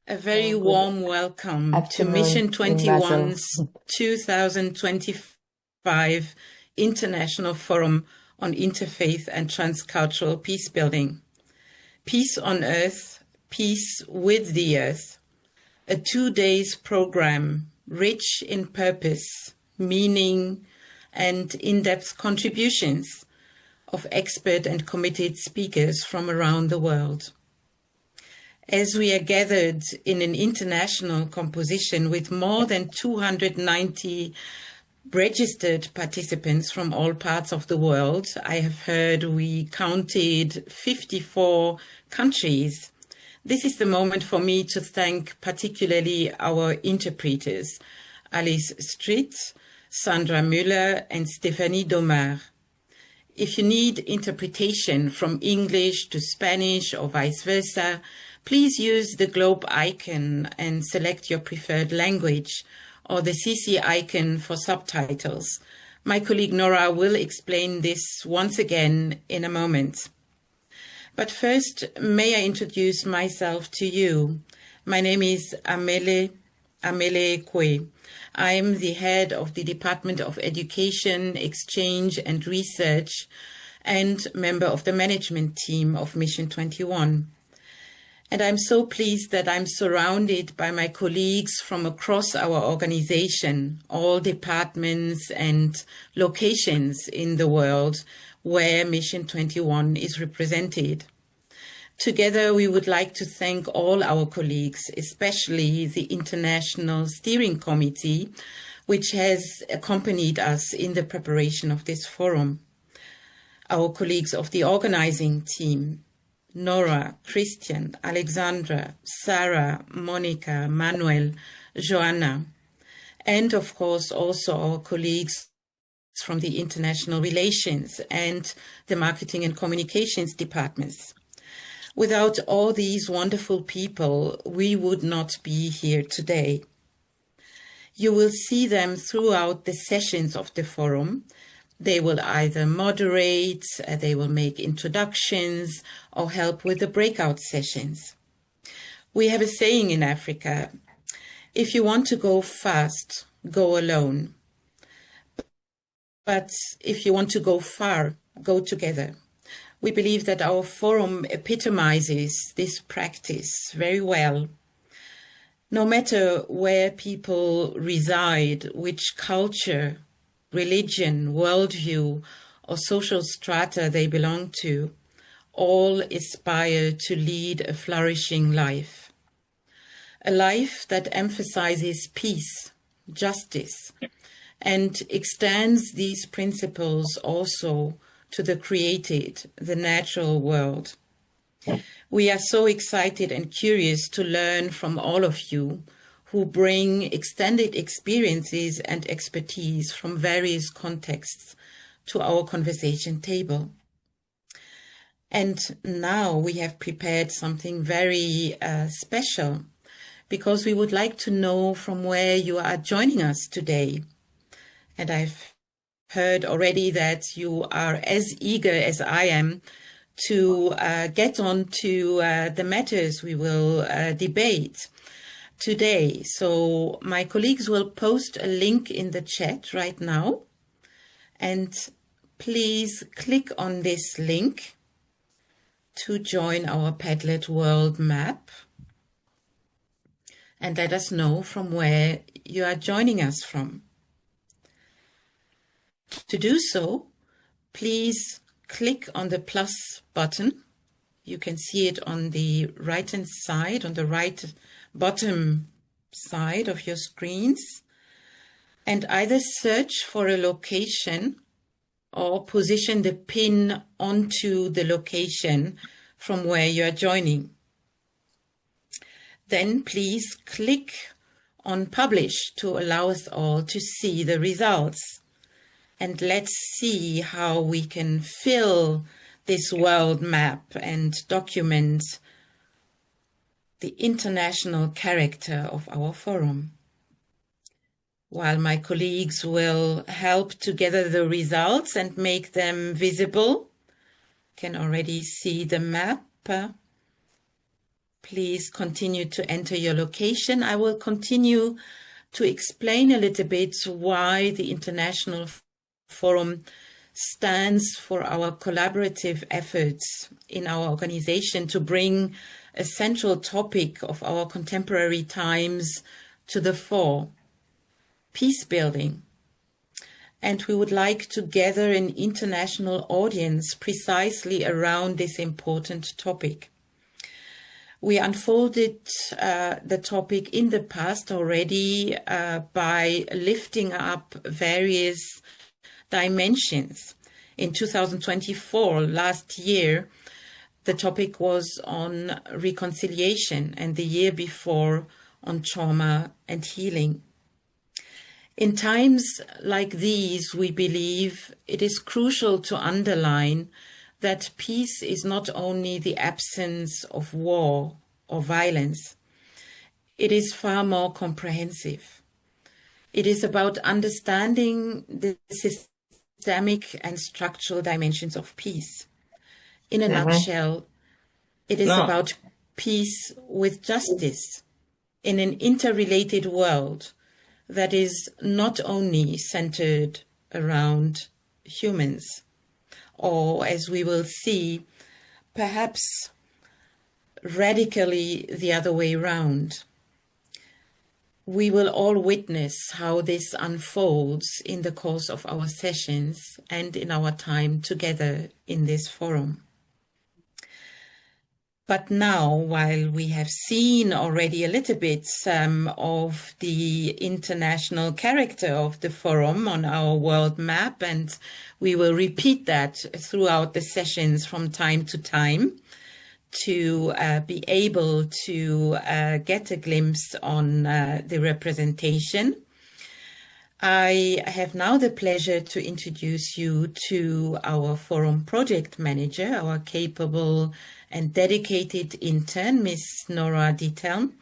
A very warm welcome to Mission 21's 2025 International Forum on Interfaith and Transcultural Peacebuilding. Peace on Earth, Peace with the Earth. A 2 days program rich in purpose, meaning, and in-depth contributions of expert and committed speakers from around the world. As we are gathered in an international composition with more than 290 registered participants from all parts of the world, I have heard we counted 54 countries. This is the moment for me to thank particularly our interpreters, Alice Stritt, Sandra Müller, and Stephanie Domar. If you need interpretation from English to Spanish or vice versa, please use the globe icon and select your preferred language, or the CC icon for subtitles. My colleague Nora will explain this once again in a moment. But first, may I introduce myself to you. My name is Amele Kwe. I am the head of the Department of Education, Exchange and Research, and member of the management team of Mission 21. And I'm so pleased that I'm surrounded by my colleagues from across our organization, all departments and locations in the world where Mission 21 is represented. Together, we would like to thank all our colleagues, especially the International Steering Committee, which has accompanied us in the preparation of this forum. Our colleagues of the organizing team, Nora, Christian, Alexandra, Sarah, Monica, Manuel, Joanna, and of course also our colleagues from the International Relations and the Marketing and Communications departments. Without all these wonderful people, we would not be here today. You will see them throughout the sessions of the forum. They will either moderate, they will make introductions, or help with the breakout sessions. We have a saying in Africa, if you want to go fast, go alone. But if you want to go far, go together. We believe that our forum epitomizes this practice very well. No matter where people reside, which culture, religion, worldview, or social strata they belong to, all aspire to lead a flourishing life. A life that emphasizes peace, justice, and extends these principles also to the created, the natural world. We are so excited and curious to learn from all of you who bring extended experiences and expertise from various contexts to our conversation table. And now we have prepared something very special, because we would like to know from where you are joining us today. And I've heard already that you are as eager as I am to get on to the matters we will debate today. So my colleagues will post a link in the chat right now, and please click on this link to join our Padlet world map and let us know from where you are joining us from. To do so, please click on the plus button. You can see it on the right-hand side, on the right bottom side of your screens, and either search for a location or position the pin onto the location from where you are joining. Then please click on Publish to allow us all to see the results. And let's see how we can fill this world map and document the international character of our forum. While my colleagues will help to gather the results and make them visible, you can already see the map please continue to enter your location. I will continue to explain a little bit why the International Forum stands for our collaborative efforts in our organization to bring a central topic of our contemporary times to the fore, peacebuilding. And we would like to gather an international audience precisely around this important topic. We unfolded the topic in the past already by lifting up various dimensions. In 2024, last year, the topic was on reconciliation, and the year before on trauma and healing. In times like these, we believe it is crucial to underline that peace is not only the absence of war or violence. It is far more comprehensive. It is about understanding the systemic and structural dimensions of peace. In a nutshell, it is about peace with justice in an interrelated world that is not only centered around humans, or as we will see, perhaps radically the other way around. We will all witness how this unfolds in the course of our sessions and in our time together in this forum. But now, while we have seen already a little bit of the international character of the forum on our world map, and we will repeat that throughout the sessions from time to time to be able to get a glimpse on the representation, I have now the pleasure to introduce you to our forum project manager, our capable and dedicated intern, Miss Nora Dietelm,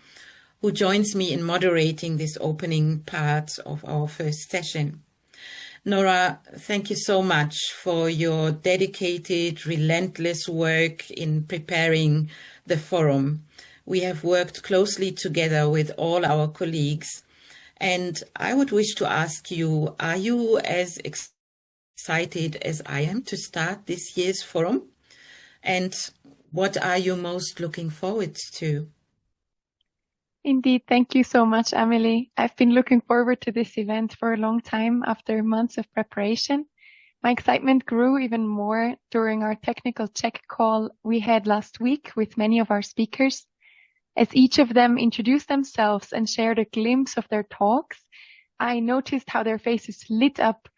who joins me in moderating this opening part of our first session. Nora, thank you so much for your dedicated, relentless work in preparing the forum. We have worked closely together with all our colleagues, and I would wish to ask you, are you as excited as I am to start this year's forum? And what are you most looking forward to? Indeed, thank you so much, Amelie. I've been looking forward to this event for a long time after months of preparation. My excitement grew even more during our technical check call we had last week with many of our speakers. As each of them introduced themselves and shared a glimpse of their talks, I noticed how their faces lit up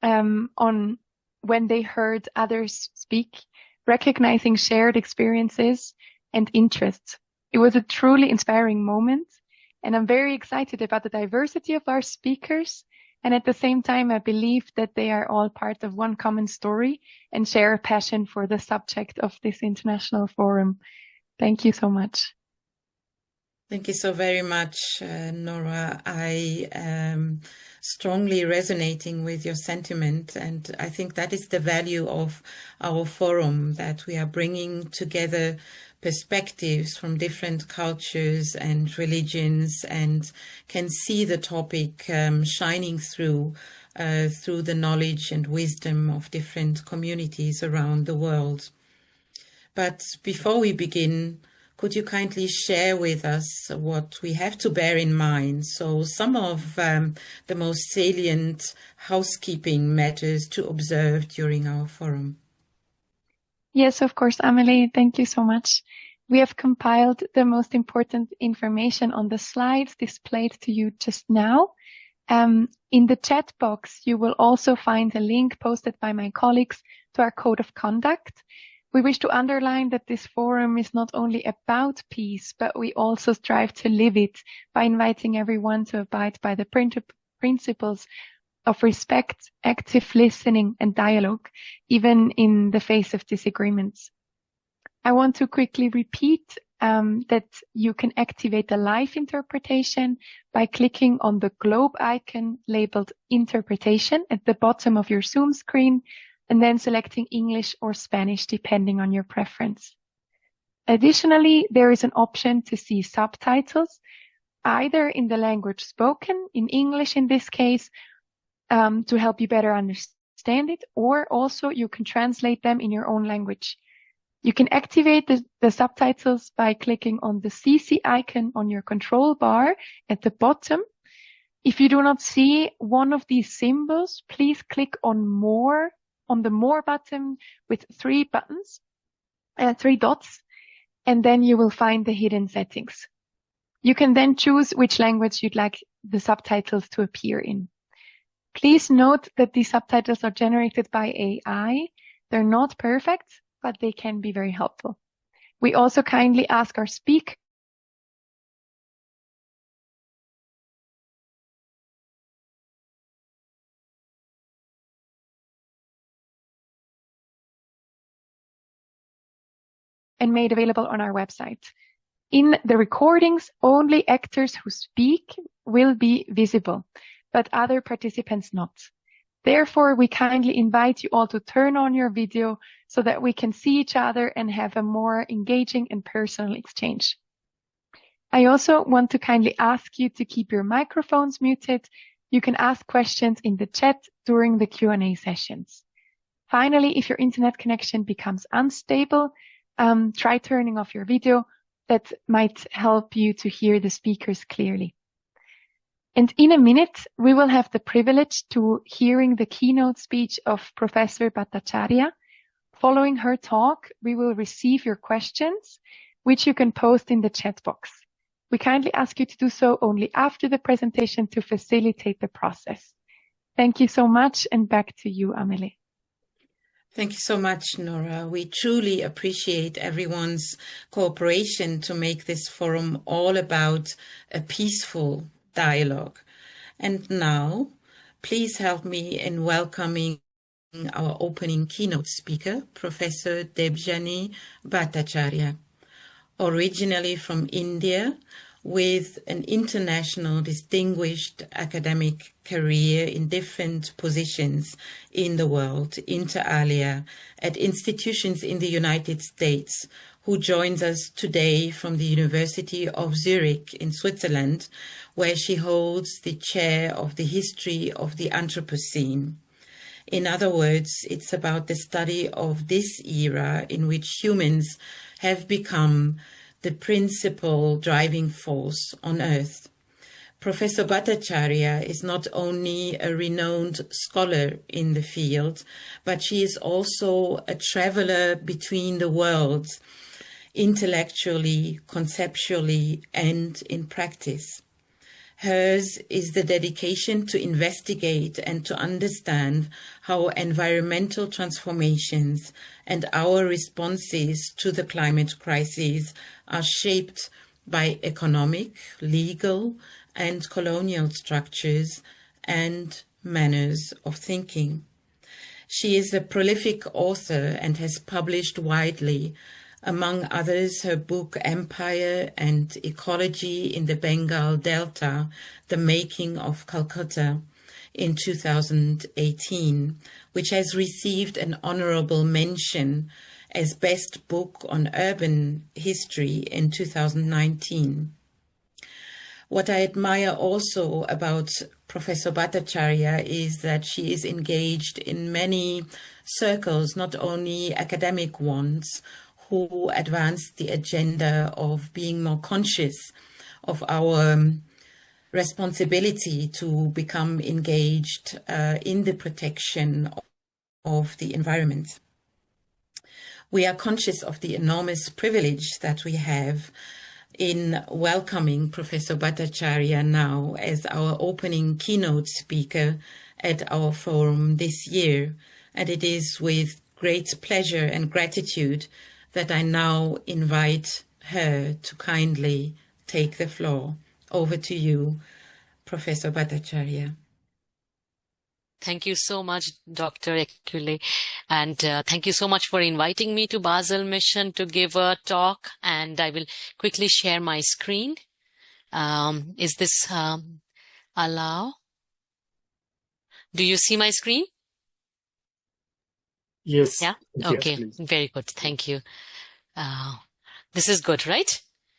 on when they heard others speak, recognizing shared experiences and interests. It was a truly inspiring moment, and I'm very excited about the diversity of our speakers. And at the same time, I believe that they are all part of one common story and share a passion for the subject of this international forum. Thank you so much. Thank you so very much, Nora. I am strongly resonating with your sentiment, and I think that is the value of our forum, that we are bringing together perspectives from different cultures and religions and can see the topic shining through the knowledge and wisdom of different communities around the world. But before we begin, could you kindly share with us what we have to bear in mind? So some of the most salient housekeeping matters to observe during our forum. Yes, of course, Amelie. Thank you so much. We have compiled the most important information on the slides displayed to you just now. In the chat box, you will also find a link posted by my colleagues to our code of conduct. We wish to underline that this forum is not only about peace, but we also strive to live it by inviting everyone to abide by the principles of respect, active listening, and dialogue, even in the face of disagreements. I want to quickly repeat that you can activate the live interpretation by clicking on the globe icon labeled Interpretation at the bottom of your Zoom screen, and then selecting English or Spanish depending on your preference. Additionally, there is an option to see subtitles, either in the language spoken, in English in this case, to help you better understand it, or also you can translate them in your own language. You can activate the subtitles by clicking on the CC icon on your control bar at the bottom. If you do not see one of these symbols, please click on the More button with three dots, and then you will find the hidden settings. You can then choose which language you'd like the subtitles to appear in. Please note that these subtitles are generated by AI. They're not perfect, but they can be very helpful. We also kindly ask our speakers and made available on our website. In the recordings, only actors who speak will be visible, but other participants not. Therefore, we kindly invite you all to turn on your video so that we can see each other and have a more engaging and personal exchange. I also want to kindly ask you to keep your microphones muted. You can ask questions in the chat during the Q&A sessions. Finally, if your internet connection becomes unstable, try turning off your video. That might help you to hear the speakers clearly. And in a minute, we will have the privilege to hearing the keynote speech of Professor Bhattacharyya. Following her talk, we will receive your questions, which you can post in the chat box. We kindly ask you to do so only after the presentation to facilitate the process. Thank you so much, and back to you, Amelie. Thank you so much, Nora. We truly appreciate everyone's cooperation to make this forum all about a peaceful dialogue. And now, please help me in welcoming our opening keynote speaker, Professor Debjani Bhattacharyya. Originally from India, with an international distinguished academic career in different positions in the world, inter alia, at institutions in the United States, who joins us today from the University of Zurich in Switzerland, where she holds the chair of the history of the Anthropocene. In other words, it's about the study of this era in which humans have become the principal driving force on Earth. Professor Bhattacharyya is not only a renowned scholar in the field, but she is also a traveler between the worlds, intellectually, conceptually, and in practice. Hers is the dedication to investigate and to understand how environmental transformations and our responses to the climate crisis are shaped by economic, legal, and colonial structures and manners of thinking. She is a prolific author and has published widely, among others her book Empire and Ecology in the Bengal Delta, The Making of Calcutta, in 2018, which has received an honorable mention as Best Book on Urban History in 2019. What I admire also about Professor Bhattacharyya is that she is engaged in many circles, not only academic ones, who advance the agenda of being more conscious of our responsibility to become engaged in the protection of the environment. We are conscious of the enormous privilege that we have in welcoming Professor Bhattacharyya now as our opening keynote speaker at our forum this year. And it is with great pleasure and gratitude that I now invite her to kindly take the floor. Over to you, Professor Bhattacharyya. Thank you so much, Dr. Ekule, and thank you so much for inviting me to Basel Mission to give a talk, and I will quickly share my screen. Is this allow? Do you see my screen? Yes. Yeah? Yes, Okay, please. very good. Thank you. This is good, right?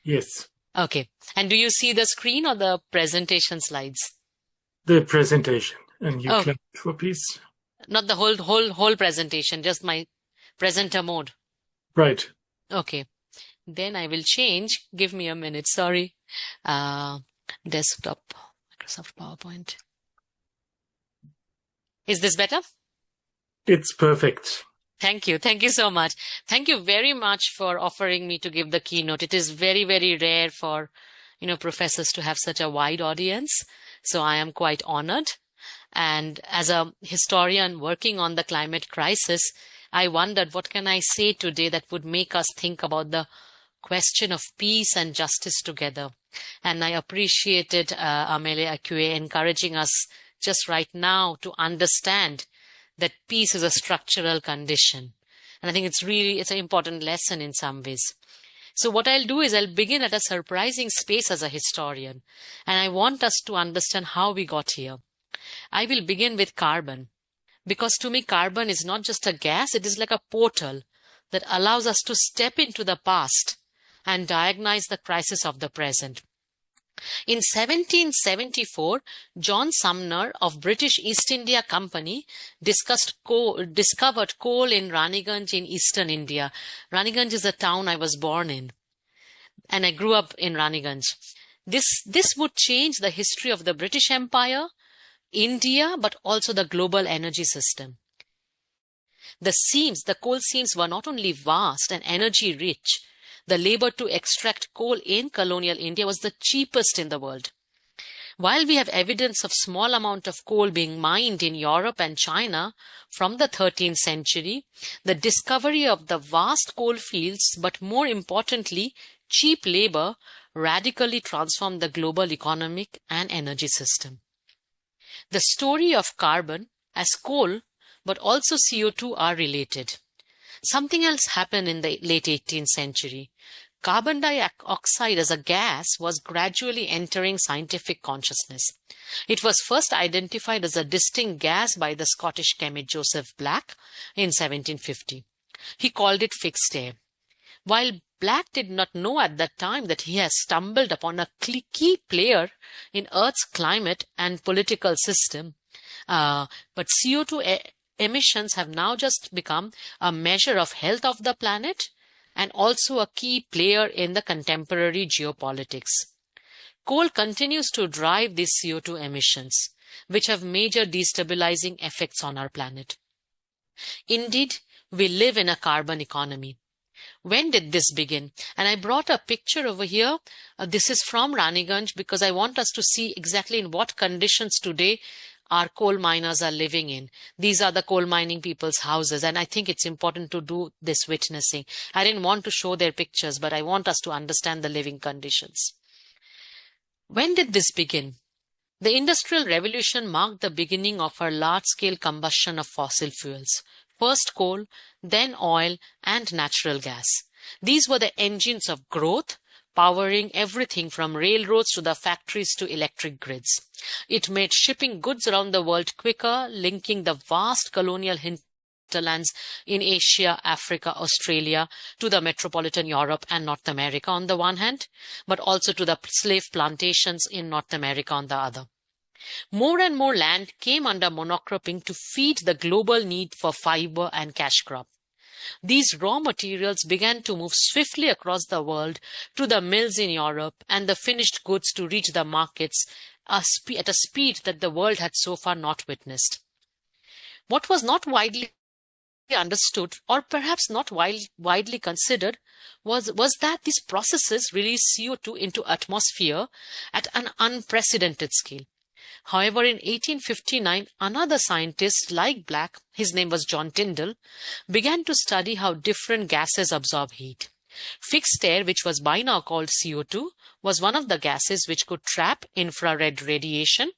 Yes. Okay. And do you see the screen or the presentation slides? The presentation. And you Oh. clap for peace. Not the whole presentation, just my presenter mode. Right. Okay. Then I will change. Give me a minute. Sorry. Desktop, Microsoft PowerPoint. Is this better? It's perfect. Thank you. Thank you so much. Thank you very much for offering me to give the keynote. It is very, very rare for, professors to have such a wide audience. So I am quite honored. And as a historian working on the climate crisis, I wondered, what can I say today that would make us think about the question of peace and justice together? And I appreciated Amele Akue encouraging us just right now to understand that peace is a structural condition. And I think it's an important lesson in some ways. So what I'll do is I'll begin at a surprising space as a historian. And I want us to understand how we got here. I will begin with carbon, because to me, carbon is not just a gas. It is like a portal that allows us to step into the past and diagnose the crisis of the present. In 1774, John Sumner of British East India Company discovered coal in Raniganj in eastern India. Raniganj is a town I was born in, and I grew up in Raniganj. This would change the history of the British Empire, India, but also the global energy system. The coal seams were not only vast and energy rich. The labor to extract coal in colonial India was the cheapest in the world. While we have evidence of small amount of coal being mined in Europe and China from the 13th century, the discovery of the vast coal fields, but more importantly, cheap labor, radically transformed the global economic and energy system. The story of carbon as coal, but also CO2 are related. Something else happened in the late 18th century. Carbon dioxide as a gas was gradually entering scientific consciousness. It was first identified as a distinct gas by the Scottish chemist Joseph Black in 1750. He called it fixed air. While Black did not know at that time that he has stumbled upon a key player in Earth's climate and political system, but CO2 emissions have now just become a measure of health of the planet and also a key player in the contemporary geopolitics. Coal continues to drive these CO2 emissions, which have major destabilizing effects on our planet. Indeed, we live in a carbon economy. When did this begin? And I brought a picture over here. This is from Raniganj because I want us to see exactly in what conditions today our coal miners are living in. These are the coal mining people's houses, and I think it's important to do this witnessing. I didn't want to show their pictures, but I want us to understand the living conditions. When did this begin? The Industrial Revolution marked the beginning of our large-scale combustion of fossil fuels. First coal, then oil and natural gas. These were the engines of growth, powering everything from railroads to the factories to electric grids. It made shipping goods around the world quicker, linking the vast colonial hinterlands in Asia, Africa, Australia to the metropolitan Europe and North America on the one hand, but also to the slave plantations in North America on the other. More and more land came under monocropping to feed the global need for fiber and cash crop. These raw materials began to move swiftly across the world to the mills in Europe and the finished goods to reach the markets at a speed that the world had so far not witnessed. What was not widely understood, or perhaps not widely considered, was that these processes release CO2 into atmosphere at an unprecedented scale. However, in 1859, another scientist like Black, his name was John Tyndall, began to study how different gases absorb heat. Fixed air, which was by now called CO2, was one of the gases which could trap infrared radiation,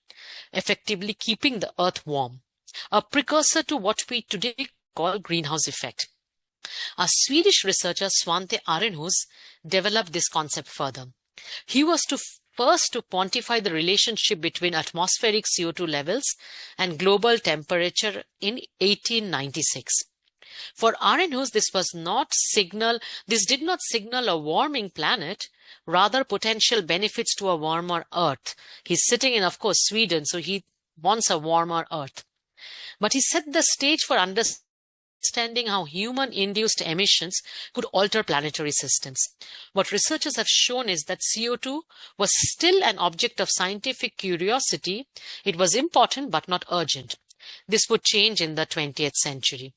effectively keeping the Earth warm, a precursor to what we today call greenhouse effect. A Swedish researcher, Svante Arrhenius, developed this concept further. He was first to quantify the relationship between atmospheric CO2 levels and global temperature in 1896. For RNOs, this did not signal a warming planet, rather potential benefits to a warmer Earth. He's sitting in, of course, Sweden, so he wants a warmer Earth. But he set the stage for understanding how human-induced emissions could alter planetary systems. What researchers have shown is that CO2 was still an object of scientific curiosity. It was important but not urgent. This would change in the 20th century.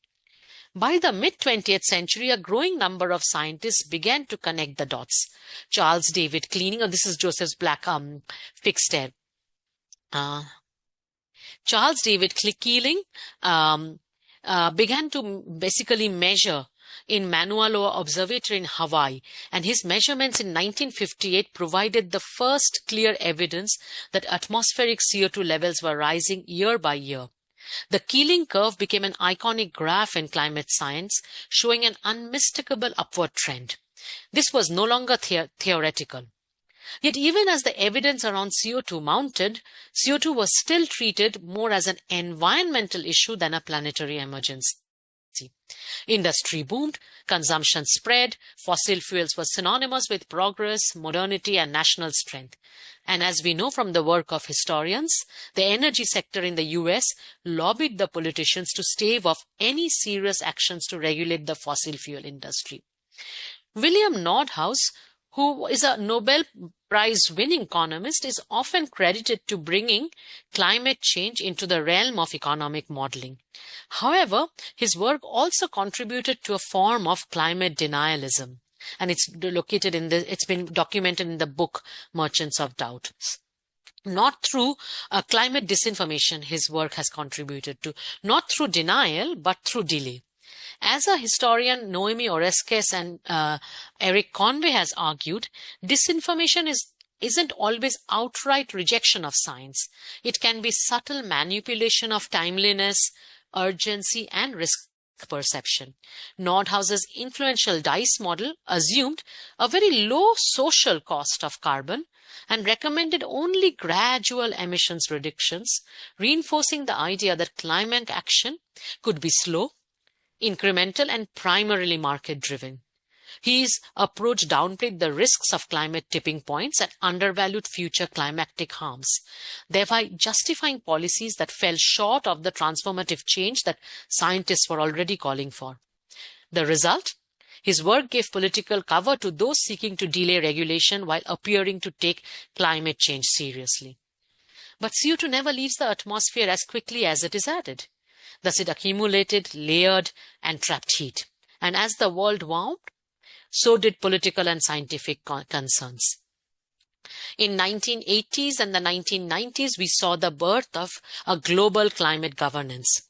By the mid-20th century, a growing number of scientists began to connect the dots. Charles David this is Joseph's black fixed hair. Charles David Keeling began to basically measure in Mauna Loa Observatory in Hawaii, and his measurements in 1958 provided the first clear evidence that atmospheric CO2 levels were rising year by year. The Keeling curve became an iconic graph in climate science, showing an unmistakable upward trend. This was no longer theoretical. Yet even as the evidence around CO2 mounted, CO2 was still treated more as an environmental issue than a planetary emergency. Industry boomed, consumption spread, fossil fuels were synonymous with progress, modernity, and national strength. And as we know from the work of historians, the energy sector in the US lobbied the politicians to stave off any serious actions to regulate the fossil fuel industry. William Nordhaus, who is a Nobel Prize-winning economist, is often credited to bringing climate change into the realm of economic modeling. However, his work also contributed to a form of climate denialism, and it's been documented in the book Merchants of Doubt. Not through climate disinformation his work has contributed to, not through denial, but through delay. As a historian, Noemi Oreskes and Eric Conway has argued, disinformation isn't always outright rejection of science. It can be subtle manipulation of timeliness, urgency, and risk perception. Nordhaus's influential DICE model assumed a very low social cost of carbon and recommended only gradual emissions reductions, reinforcing the idea that climate action could be slow, incremental, and primarily market-driven. His approach downplayed the risks of climate tipping points and undervalued future climatic harms, thereby justifying policies that fell short of the transformative change that scientists were already calling for. The result? His work gave political cover to those seeking to delay regulation while appearing to take climate change seriously. But CO2 never leaves the atmosphere as quickly as it is added. Thus it accumulated, layered, and trapped heat. And as the world warmed, so did political and scientific concerns. In 1980s and the 1990s, we saw the birth of a global climate governance.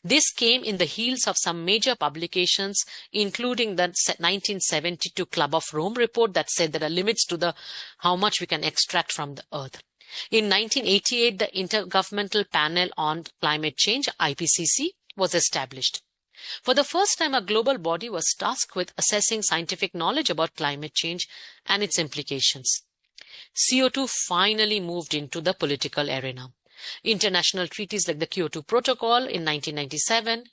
This came in the heels of some major publications, including the 1972 Club of Rome report that said there are limits to how much we can extract from the earth. In 1988, the Intergovernmental Panel on Climate Change, IPCC, was established. For the first time, a global body was tasked with assessing scientific knowledge about climate change and its implications. CO2 finally moved into the political arena. International treaties like the Kyoto Protocol in 1997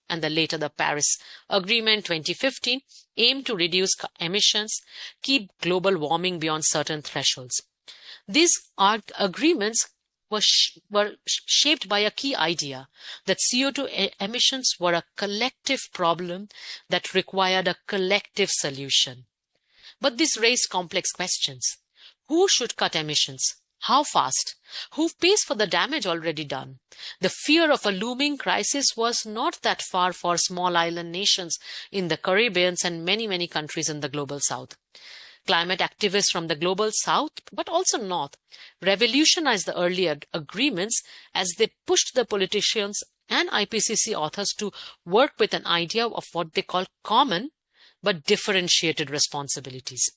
and later the Paris Agreement 2015 aimed to reduce emissions, keep global warming beyond certain thresholds. These agreements were shaped by a key idea that CO2 emissions were a collective problem that required a collective solution. But this raised complex questions. Who should cut emissions? How fast? Who pays for the damage already done? The fear of a looming crisis was not that far for small island nations in the Caribbean and many countries in the global south. Climate activists from the global south, but also north, revolutionized the earlier agreements as they pushed the politicians and IPCC authors to work with an idea of what they call common but differentiated responsibilities.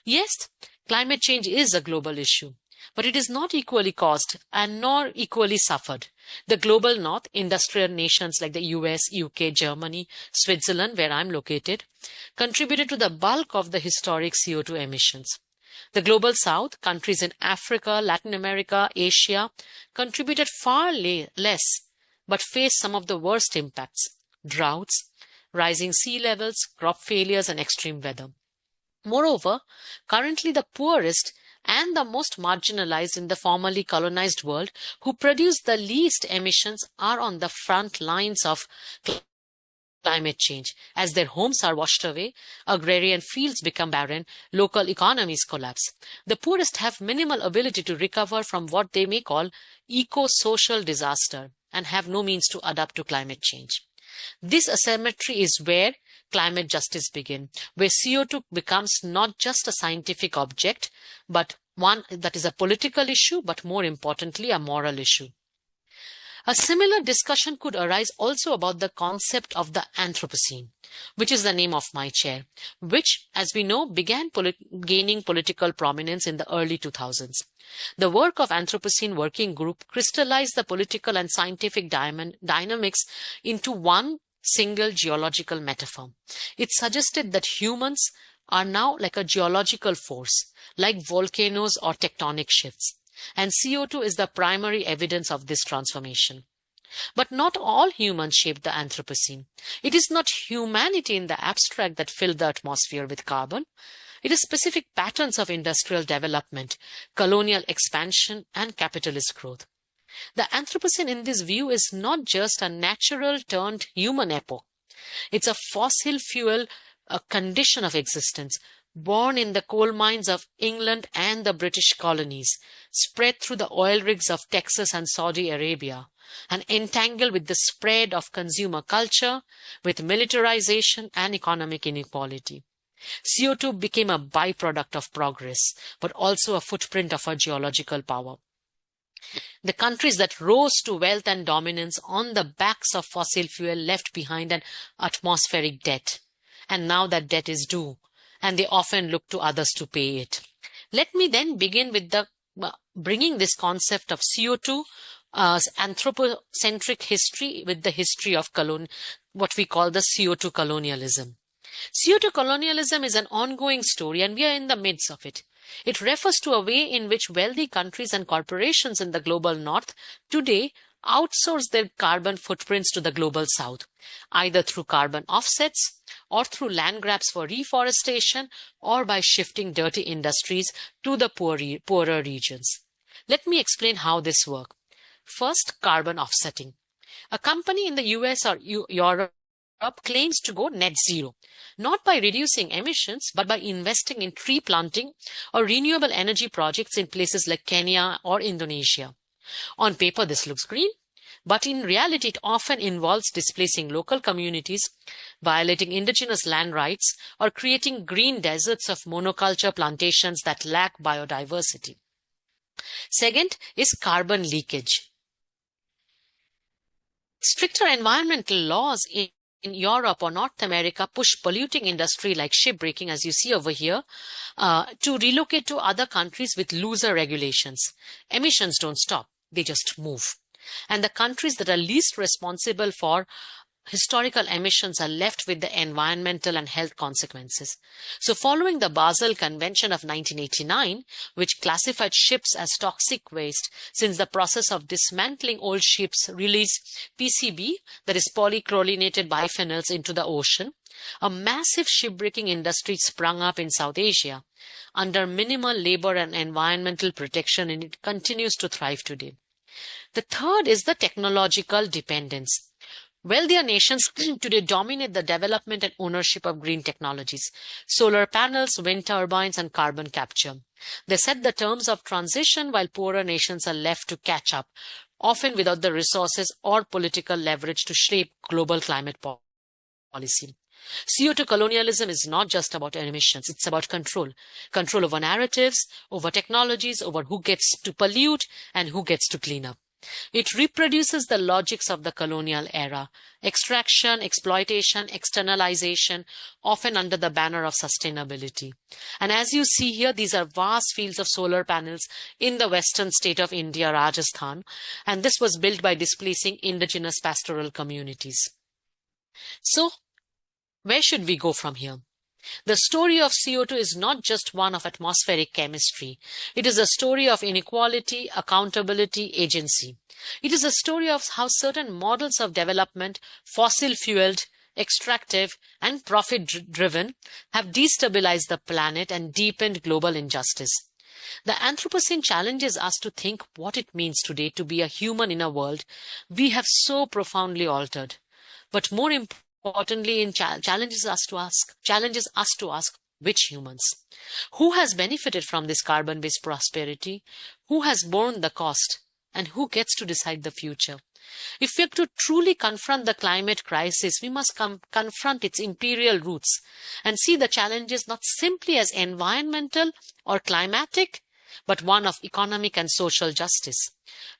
Yes, climate change is a global issue, but it is not equally caused and nor equally suffered. The global north, industrial nations like the US, UK, Germany, Switzerland, where I'm located, contributed to the bulk of the historic CO2 emissions. The global south, countries in Africa, Latin America, Asia, contributed far less, but faced some of the worst impacts: droughts, rising sea levels, crop failures, and extreme weather. Moreover, currently the poorest and the most marginalized in the formerly colonized world who produce the least emissions are on the front lines of climate change. As their homes are washed away, agrarian fields become barren, local economies collapse. The poorest have minimal ability to recover from what they may call eco-social disaster and have no means to adapt to climate change. This asymmetry is where climate justice begins, where CO2 becomes not just a scientific object, but one that is a political issue, but more importantly, a moral issue. A similar discussion could arise also about the concept of the Anthropocene, which is the name of my chair, which, as we know, began gaining political prominence in the early 2000s. The work of Anthropocene Working Group crystallized the political and scientific dynamics into one single geological metaphor. It suggested that humans are now like a geological force, like volcanoes or tectonic shifts. And CO2 is the primary evidence of this transformation. But not all humans shaped the Anthropocene. It is not humanity in the abstract that filled the atmosphere with carbon. It is specific patterns of industrial development, colonial expansion, and capitalist growth. The Anthropocene in this view is not just a natural turned human epoch. It's a fossil fuel, a condition of existence, born in the coal mines of England and the British colonies, spread through the oil rigs of Texas and Saudi Arabia, and entangled with the spread of consumer culture, with militarization and economic inequality. CO2 became a byproduct of progress, but also a footprint of our geological power. The countries that rose to wealth and dominance on the backs of fossil fuel left behind an atmospheric debt, and now that debt is due, and they often look to others to pay it. Let me then begin with bringing this concept of CO2 as anthropocentric history with the history of what we call the CO2 colonialism. CO2 colonialism is an ongoing story, and we are in the midst of it. It refers to a way in which wealthy countries and corporations in the global north today outsource their carbon footprints to the global south, either through carbon offsets or through land grabs for reforestation or by shifting dirty industries to the poorer regions. Let me explain how this works. First, carbon offsetting. A company in the US or Europe claims to go net zero, not by reducing emissions, but by investing in tree planting or renewable energy projects in places like Kenya or Indonesia. On paper, this looks green, but in reality, it often involves displacing local communities, violating indigenous land rights, or creating green deserts of monoculture plantations that lack biodiversity. Second is carbon leakage. Stricter environmental laws in Europe or North America push polluting industry like shipbreaking, as you see over here, to relocate to other countries with looser regulations. Emissions don't stop, they just move. And the countries that are least responsible for historical emissions are left with the environmental and health consequences. So following the Basel Convention of 1989, which classified ships as toxic waste, since the process of dismantling old ships released PCB, that is polychlorinated biphenyls, into the ocean, a massive shipbreaking industry sprung up in South Asia under minimal labor and environmental protection, and it continues to thrive today. The third is the technological dependence. Wealthier nations today dominate the development and ownership of green technologies, solar panels, wind turbines, and carbon capture. They set the terms of transition while poorer nations are left to catch up, often without the resources or political leverage to shape global climate policy. CO2 colonialism is not just about emissions, it's about control. Control over narratives, over technologies, over who gets to pollute and who gets to clean up. It reproduces the logics of the colonial era: extraction, exploitation, externalization, often under the banner of sustainability. And as you see here, these are vast fields of solar panels in the western state of India, Rajasthan, and this was built by displacing indigenous pastoral communities. So, where should we go from here? The story of CO2 is not just one of atmospheric chemistry. It is a story of inequality, accountability, agency. It is a story of how certain models of development, fossil-fueled, extractive, and profit-driven, have destabilized the planet and deepened global injustice. The Anthropocene challenges us to think what it means today to be a human in a world we have so profoundly altered. But more importantly, challenges us to ask which humans? Who has benefited from this carbon-based prosperity? Who has borne the cost? And who gets to decide the future? If we are to truly confront the climate crisis, we must confront its imperial roots and see the challenges not simply as environmental or climatic, but one of economic and social justice.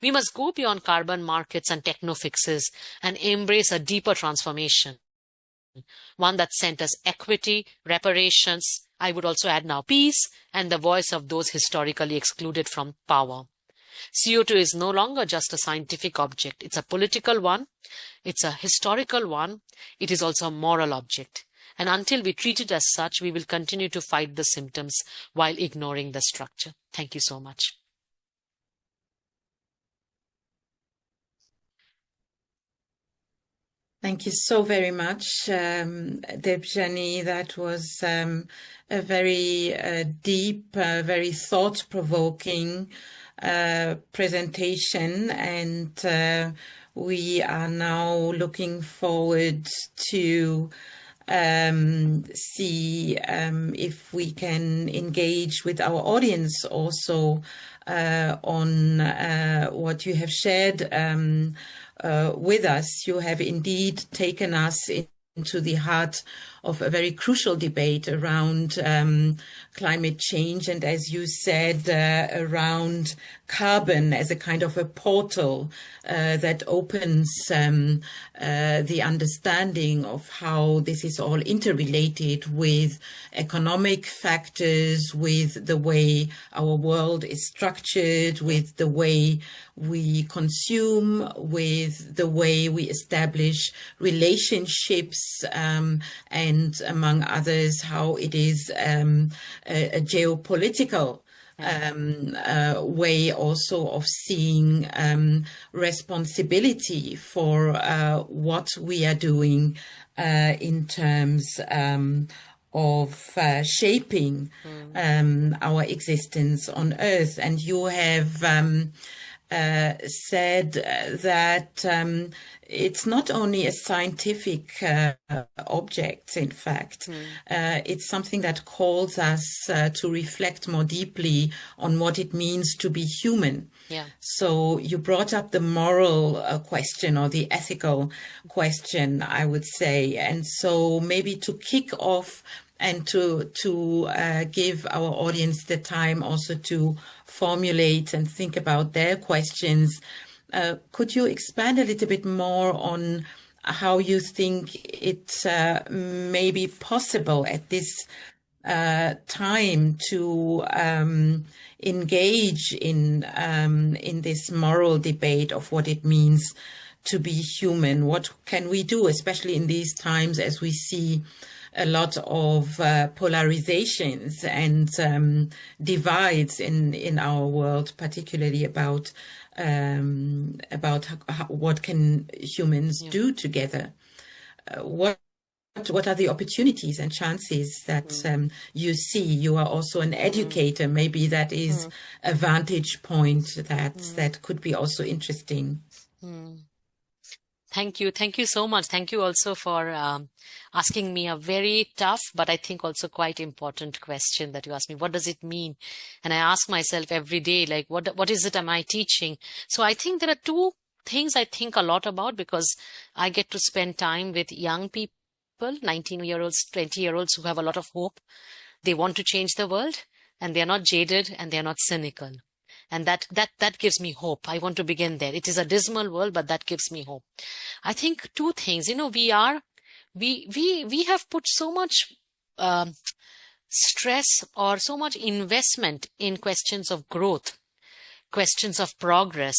We must go beyond carbon markets and techno-fixes and embrace a deeper transformation, one that centers equity, reparations, I would also add now peace, and the voice of those historically excluded from power. CO2 is no longer just a scientific object. It's a political one. It's a historical one. It is also a moral object. And until we treat it as such, we will continue to fight the symptoms while ignoring the structure. Thank you so much. Thank you so very much, Debjani. That was a very deep, very thought-provoking presentation, and we are now looking forward to see if we can engage with our audience also on what you have shared with us. You have indeed taken us into the heart of a very crucial debate around climate change, and as you said, around carbon as a kind of a portal that opens the understanding of how this is all interrelated with economic factors, with the way our world is structured, with the way we consume, with the way we establish relationships, and among others, how it is a geopolitical way also of seeing responsibility for what we are doing in terms of shaping our existence on Earth. And you have said that it's not only a scientific object, in fact. It's something that calls us to reflect more deeply on what it means to be human. Yeah. So you brought up the moral question, or the ethical question, I would say. And so maybe to kick off and to give our audience the time also to formulate and think about their questions, could you expand a little bit more on how you think it may be possible at this time to engage in this moral debate of what it means to be human? What can we do, especially in these times as we see a lot of polarizations and divides in our world, particularly about what can humans do together? What are the opportunities and chances that you see? You are also an educator. Maybe that is a vantage point that could be also interesting. Thank you. Thank you so much. Thank you also for asking me a very tough, but I think also quite important question that you asked me. What does it mean? And I ask myself every day, like, what is it am I teaching? So I think there are two things I think a lot about, because I get to spend time with young people, 19-year-olds, 20-year-olds who have a lot of hope. They want to change the world, and they're not jaded and they're not cynical. And that gives me hope. I want to begin there. It is a dismal world, but that gives me hope. I think two things, we have put so much stress or so much investment in questions of growth, questions of progress.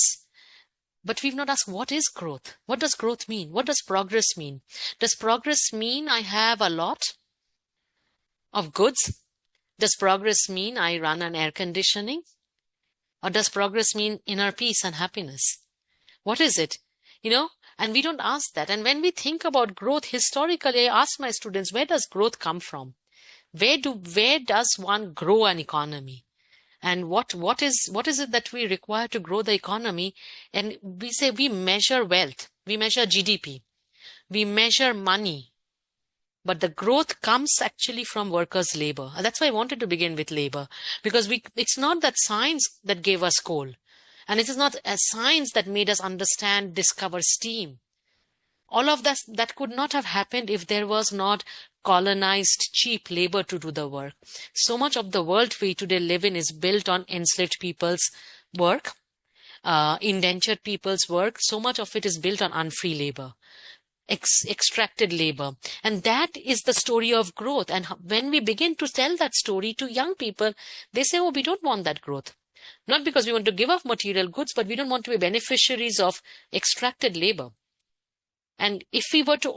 But we've not asked, what is growth? What does growth mean? What does progress mean? Does progress mean I have a lot of goods? Does progress mean I run an air conditioning? Or does progress mean inner peace and happiness? What is it? And we don't ask that. And when we think about growth, historically, I ask my students, where does growth come from? Where does one grow an economy? And what is it that we require to grow the economy? And we say we measure wealth, we measure GDP, we measure money. But the growth comes actually from workers' labor. And that's why I wanted to begin with labor, because it's not that science that gave us coal. And it is not a science that made us understand, discover steam. All of that could not have happened if there was not colonized, cheap labor to do the work. So much of the world we today live in is built on enslaved people's work, indentured people's work. So much of it is built on unfree labor, extracted labor. And that is the story of growth. And when we begin to tell that story to young people, they say, oh, we don't want that growth. Not because we want to give up material goods, but we don't want to be beneficiaries of extracted labor. And if we want to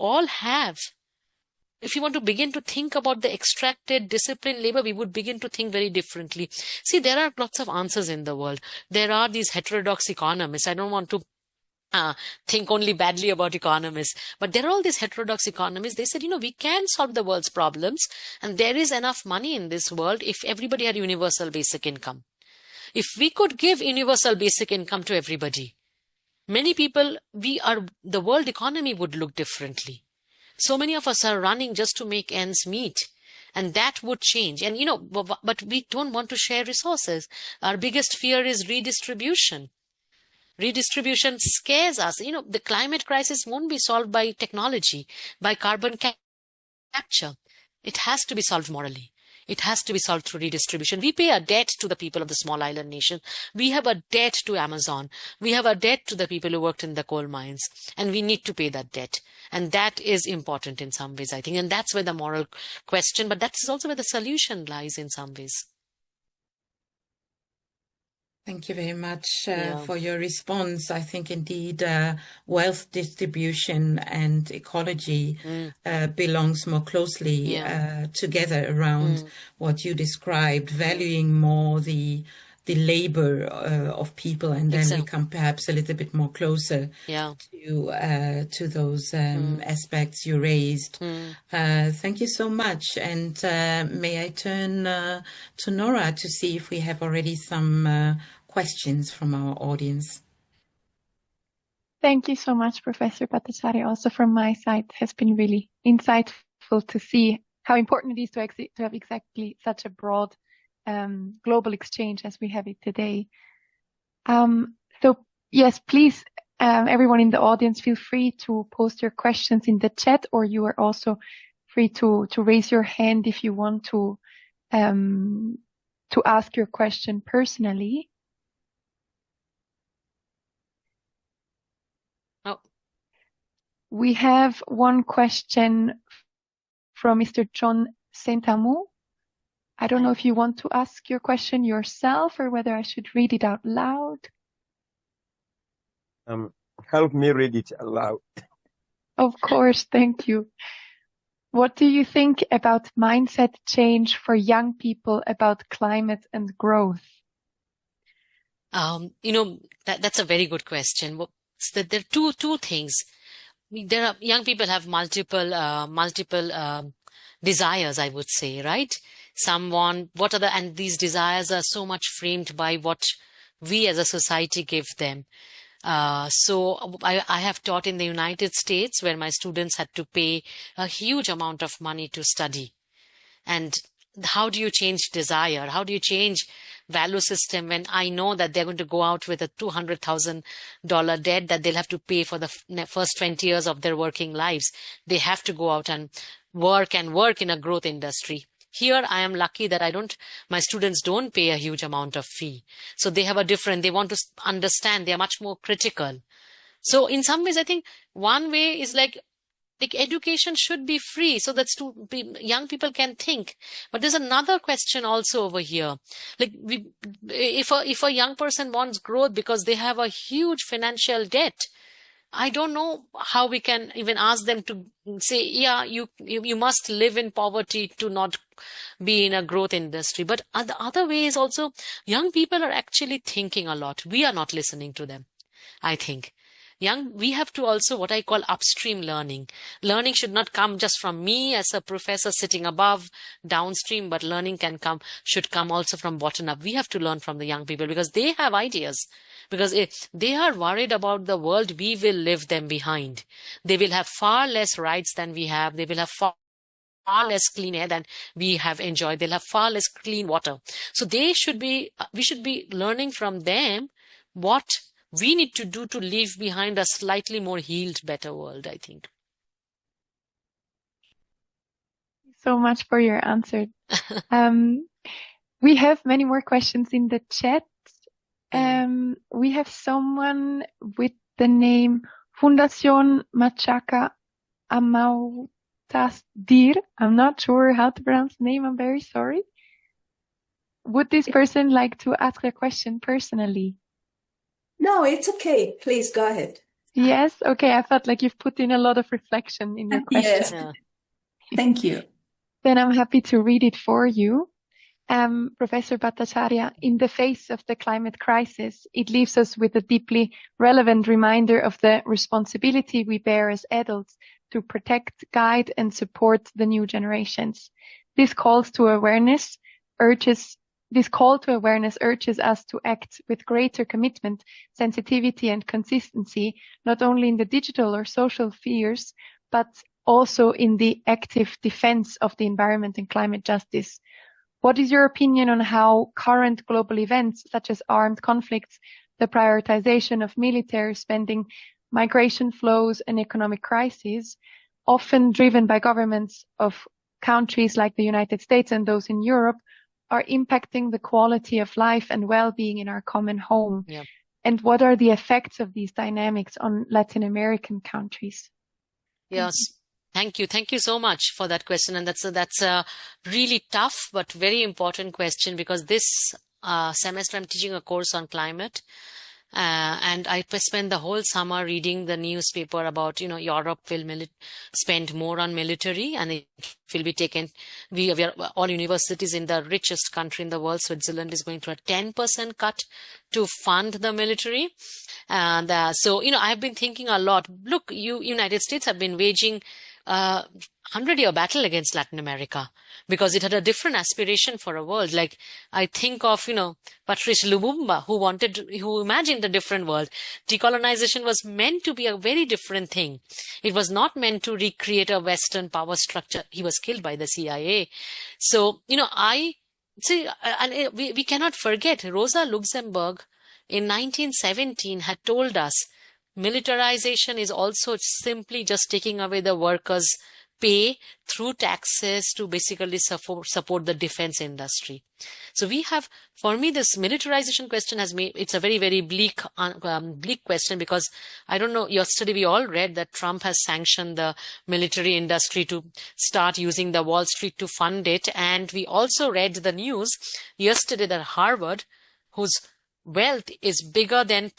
begin to think about the extracted, disciplined labor, we would begin to think very differently. See, there are lots of answers in the world. There are these heterodox economists. I don't want to think only badly about economists, but there are all these heterodox economists. They said, we can solve the world's problems, and there is enough money in this world if everybody had universal basic income. If we could give universal basic income to everybody, many people, the world economy would look differently. So many of us are running just to make ends meet, and that would change. And, but we don't want to share resources. Our biggest fear is redistribution. Redistribution scares us. The climate crisis won't be solved by technology, by carbon capture. It has to be solved morally. It has to be solved through redistribution. We pay a debt to the people of the small island nation. We have a debt to Amazon. We have a debt to the people who worked in the coal mines. And we need to pay that debt. And that is important in some ways, I think. And that's where the moral question, but that's also where the solution lies in some ways. Thank you very much for your response. I think indeed wealth distribution and ecology belongs more closely together around what you described, valuing more the labor of people, and then we come perhaps a little bit more closer to those aspects you raised. Thank you so much. And may I turn to Nora to see if we have already some questions from our audience. Thank you so much, Professor Bhattacharya. Also from my side, it has been really insightful to see how important it is to have exactly such a broad global exchange as we have it today. So yes, please, everyone in the audience, feel free to post your questions in the chat, or you are also free to raise your hand if you want to ask your question personally. We have one question from Mr. John Sentamu. I don't know if you want to ask your question yourself or whether I should read it out loud. Help me read it aloud. Of course, thank you. What do you think about mindset change for young people about climate and growth? That's a very good question. There are two things. Young people have multiple desires, I would say, right? Some want, and these desires are so much framed by what we as a society give them. So I have taught in the United States, where my students had to pay a huge amount of money to study. And how do you change desire? How do you change value system when I know that they're going to go out with a $200,000 debt that they'll have to pay for the first 20 years of their working lives? They have to go out and work in a growth industry. Here, I am lucky that my students don't pay a huge amount of fee. So they want to understand, they are much more critical. So in some ways, I think one way is like education should be free so that young people can think. But there's another question also over here. Like if a young person wants growth because they have a huge financial debt, I don't know how we can even ask them to say, yeah, you must live in poverty to not be in a growth industry. But the other way is also young people are actually thinking a lot. We are not listening to them, I think. we have to also what I call upstream learning. Learning should not come just from me as a professor sitting above downstream, but learning should come also from bottom up. We have to learn from the young people because they have ideas. Because they are worried about the world we will leave them behind. They will have far less rights than we have. They will have far less clean air than we have enjoyed. They'll have far less clean water. So we should be learning from them what we need to do to leave behind a slightly more healed, better world, I think. So much for your answer. We have many more questions in the chat. We have someone with the name Fundación Machaca Amautasdir. I'm not sure how to pronounce the name. I'm very sorry. Would this person like to ask a question personally? No, it's okay. Please go ahead. Yes. Okay. I felt like you've put in a lot of reflection in your question. Yes. Yeah. Thank you. Then I'm happy to read it for you. Professor Bhattacharya, in the face of the climate crisis, it leaves us with a deeply relevant reminder of the responsibility we bear as adults to protect, guide, and support the new generations. This call to awareness urges us to act with greater commitment, sensitivity, and consistency, not only in the digital or social spheres, but also in the active defense of the environment and climate justice. What is your opinion on how current global events, such as armed conflicts, the prioritization of military spending, migration flows, and economic crises, often driven by governments of countries like the United States and those in Europe, are impacting the quality of life and well-being in our common home? Yeah. And what are the effects of these dynamics on Latin American countries? Yes. Thank you. Thank you so much for that question. And that's a really tough but very important question because this semester I'm teaching a course on climate. And I spent the whole summer reading the newspaper about, Europe will spend more on military and it will be taken. We are all universities in the richest country in the world. Switzerland is going through a 10% cut to fund the military. And so, I've been thinking a lot. Look, United States have been waging 100-year battle against Latin America because it had a different aspiration for a world. Like I think of, Patrice Lumumba, who imagined a different world. Decolonization was meant to be a very different thing. It was not meant to recreate a Western power structure. He was killed by the CIA. So, we cannot forget Rosa Luxemburg in 1917 had told us militarization is also simply just taking away the workers' pay through taxes to basically support the defense industry. So for me, this militarization question it's a very, very bleak question because I don't know, yesterday we all read that Trump has sanctioned the military industry to start using the Wall Street to fund it. And we also read the news yesterday that Harvard, whose wealth is bigger than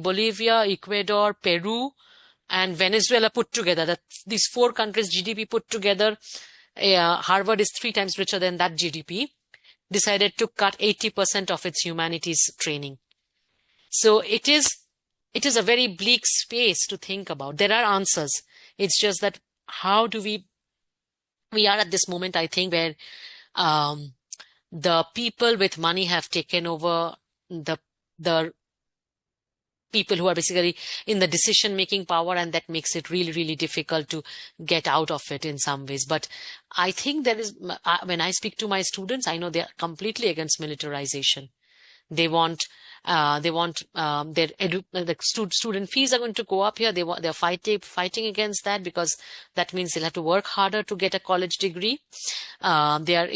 Bolivia, Ecuador, Peru, and Venezuela put together. These 4 countries' GDP put together, Harvard is 3 times richer than that GDP, decided to cut 80% of its humanities training. So it is a very bleak space to think about. There are answers. It's just that how do we are at this moment, I think, where the people with money have taken over the people who are basically in the decision-making power, and that makes it really, really difficult to get out of it in some ways. But I think when I speak to my students, I know they are completely against militarization. They want the student fees are going to go up here. They're fighting against that because that means they'll have to work harder to get a college degree. There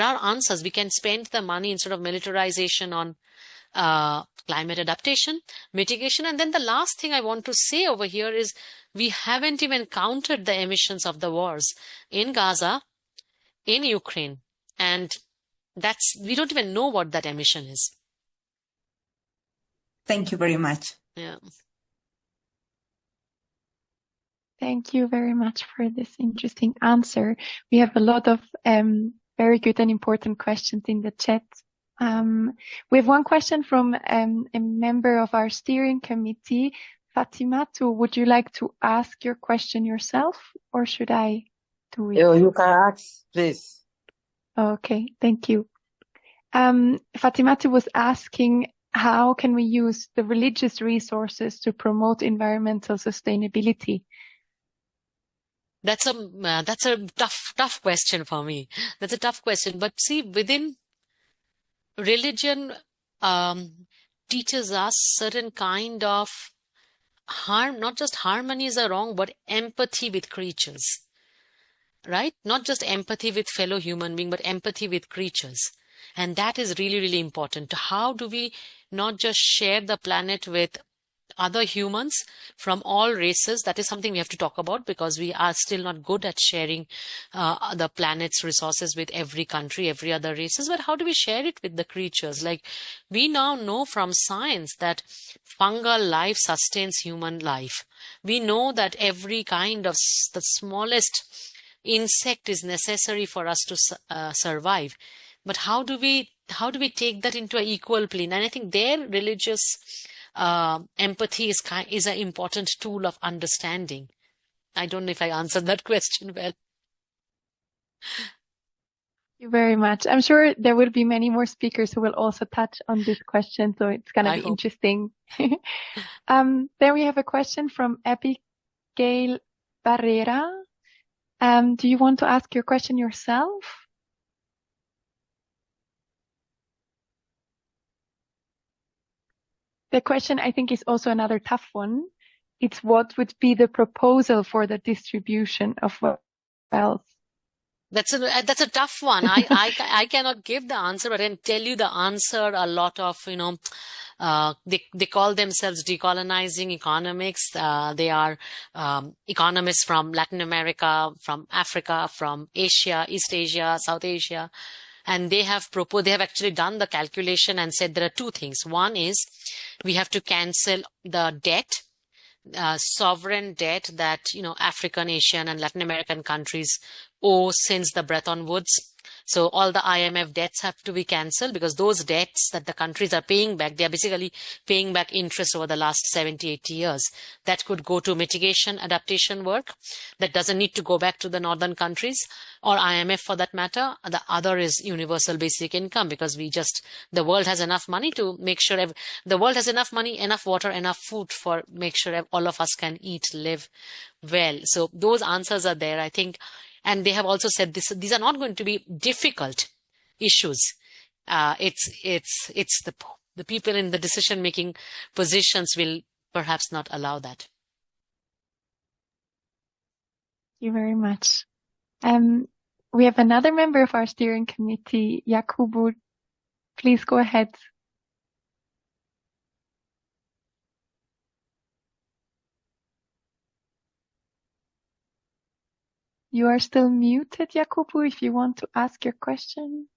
are answers. We can spend the money instead of militarization on climate adaptation, mitigation. And then the last thing I want to say over here is we haven't even counted the emissions of the wars in Gaza, in Ukraine, and we don't even know what that emission is. Thank you very much. Yeah. Thank you very much for this interesting answer. We have a lot of very good and important questions in the chat. We have one question from a member of our steering committee, Fatimatu. Would you like to ask your question yourself, or should I do it? You can ask, please. Okay, thank you. Fatimatu was asking, how can we use the religious resources to promote environmental sustainability? That's a tough question for me. That's a tough question. But see, within religion teaches us certain kind of not just harmony is wrong, but empathy with creatures, right? Not just empathy with fellow human being, but empathy with creatures. And that is really, really important. How do we not just share the planet with other humans from all races? That is something we have to talk about, because we are still not good at sharing the planet's resources with every country, every other races. But how do we share it with the creatures? Like, we now know from science that fungal life sustains human life. We know that every kind of the smallest insect is necessary for us to survive. But how do we take that into an equal plane? And I think their religious empathy is an important tool of understanding. I don't know if I answered that question well. Thank you very much. I'm sure there will be many more speakers who will also touch on this question, so it's going to be interesting. Then we have a question from Abigail Barrera. Do you want to ask your question yourself? The question, I think, is also another tough one. It's what would be the proposal for the distribution of wealth? That's a tough one. I cannot give the answer, but I can tell you the answer. A lot of, they call themselves decolonizing economics. They are economists from Latin America, from Africa, from Asia, East Asia, South Asia. And they have actually done the calculation and said there are two things. One is we have to cancel the debt, sovereign debt that, African, Asian and Latin American countries owe since the Bretton Woods. So all the IMF debts have to be cancelled, because those debts that the countries are paying back, they are basically paying back interest over the last 70, 80 years. That could go to mitigation, adaptation work. That doesn't need to go back to the northern countries or IMF for that matter. The other is universal basic income, because the world has enough money to make sure the world has enough money, enough water, enough food for make sure all of us can eat, live well. So those answers are there, I think. And they have also said these are not going to be difficult issues. It's the people in the decision-making positions will perhaps not allow that. Thank you very much. We have another member of our steering committee, Yakubu. Please go ahead. You are still muted, Yakubu, if you want to ask your question.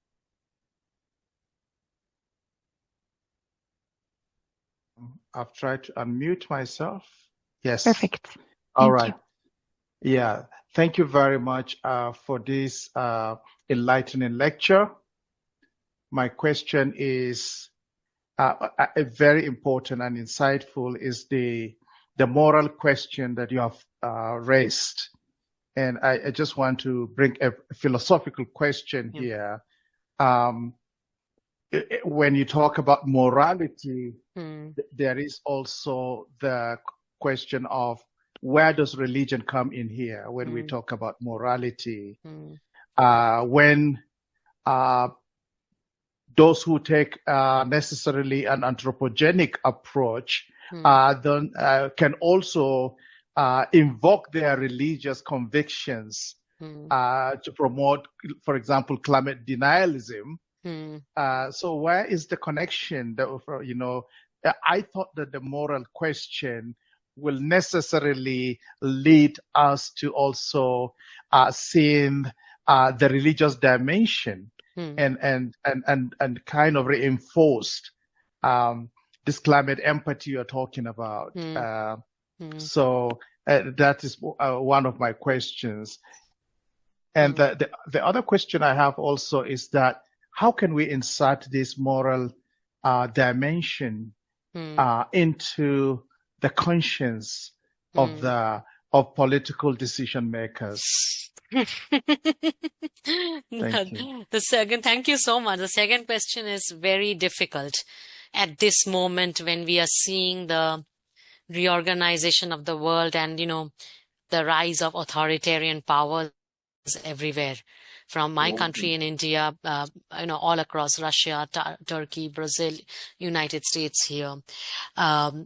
I've tried to unmute myself. Yes. Perfect. All right. Yeah. Thank you very much for this enlightening lecture. My question is very important and insightful, is the moral question that you have raised. And I just want to bring a philosophical question here. When you talk about morality, there is also the question of where does religion come in here when we talk about morality? When those who take necessarily an anthropogenic approach can also invoke their religious convictions to promote, for example, climate denialism. So where is the connection? I thought that the moral question will necessarily lead us to also seeing the religious dimension and kind of reinforced this climate empathy you're talking about. So that is one of my questions. And the other question I have also is that how can we insert this moral dimension into the conscience of political decision makers? Thank you. Thank you so much. The second question is very difficult at this moment when we are seeing the reorganization of the world and, the rise of authoritarian powers everywhere, from my country in India, all across Russia, Turkey, Brazil, United States here.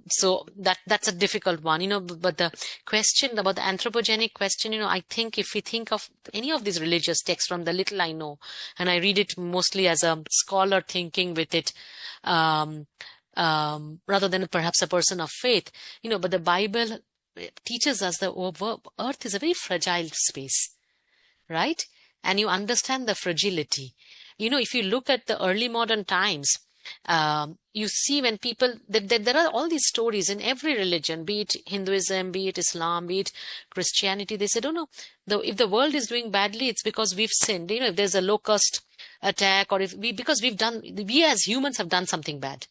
So that's a difficult one, but the question about the anthropogenic question, I think if we think of any of these religious texts, from the little I know, and I read it mostly as a scholar thinking with it, rather than perhaps a person of faith, but the Bible teaches us the earth is a very fragile space, right? And you understand the fragility. If you look at the early modern times, you see when people, there are all these stories in every religion, be it Hinduism, be it Islam, be it Christianity. They say, if the world is doing badly, it's because we've sinned. If there's a locust attack, or because we as humans have done something bad.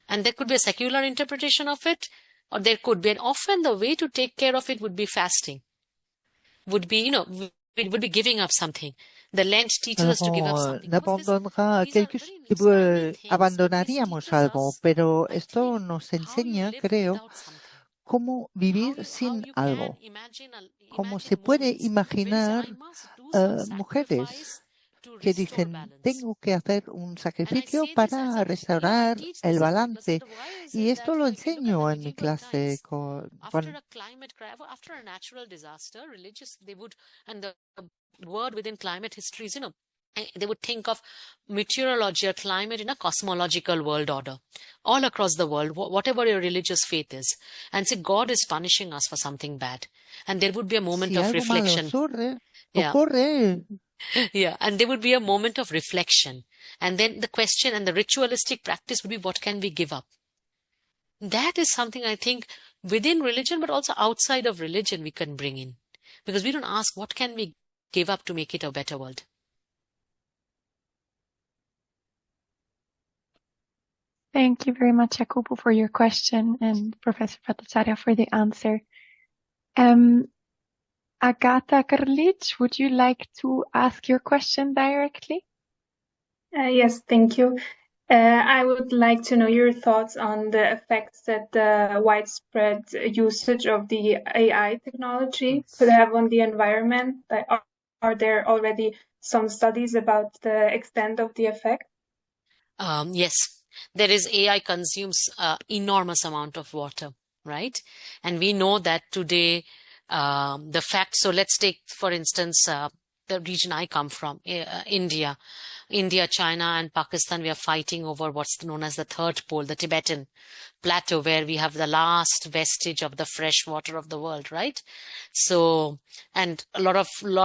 And there could be a secular interpretation of it, or there could be, and often the way to take care of it would be fasting, would be, it would be giving up something. The Lent teaches us to give up something. Abandonaríamos algo, pero esto nos enseña, creo, cómo vivir sin algo. Cómo se puede imaginar mujeres que dicen, tengo que hacer un sacrificio para restaurar el balance. Y esto lo enseño en mi clase. After a natural disaster, they would, and the word within climate history is, they would think of meteorology or climate in a cosmological world order, all across the world, whatever your religious faith is, and say God is punishing us for something bad. And there would be a moment of reflection. Ocurre. Yeah, and there would be a moment of reflection. And then the question and the ritualistic practice would be, what can we give up? That is something I think within religion, but also outside of religion, we can bring in. Because we don't ask, what can we give up to make it a better world? Thank you very much, Jacopo, for your question, and Professor Bhattacharya for the answer. Agata Karlic, would you like to ask your question directly? Yes, thank you. I would like to know your thoughts on the effects that the widespread usage of the AI technology could have on the environment. Are there already some studies about the extent of the effect? Yes, there is. AI consumes enormous amount of water, right? And we know that today, the fact, so let's take, for instance, the region I come from, India, China and Pakistan, we are fighting over what's known as the third pole, the Tibetan plateau, where we have the last vestige of the fresh water of the world, right? So, and a lot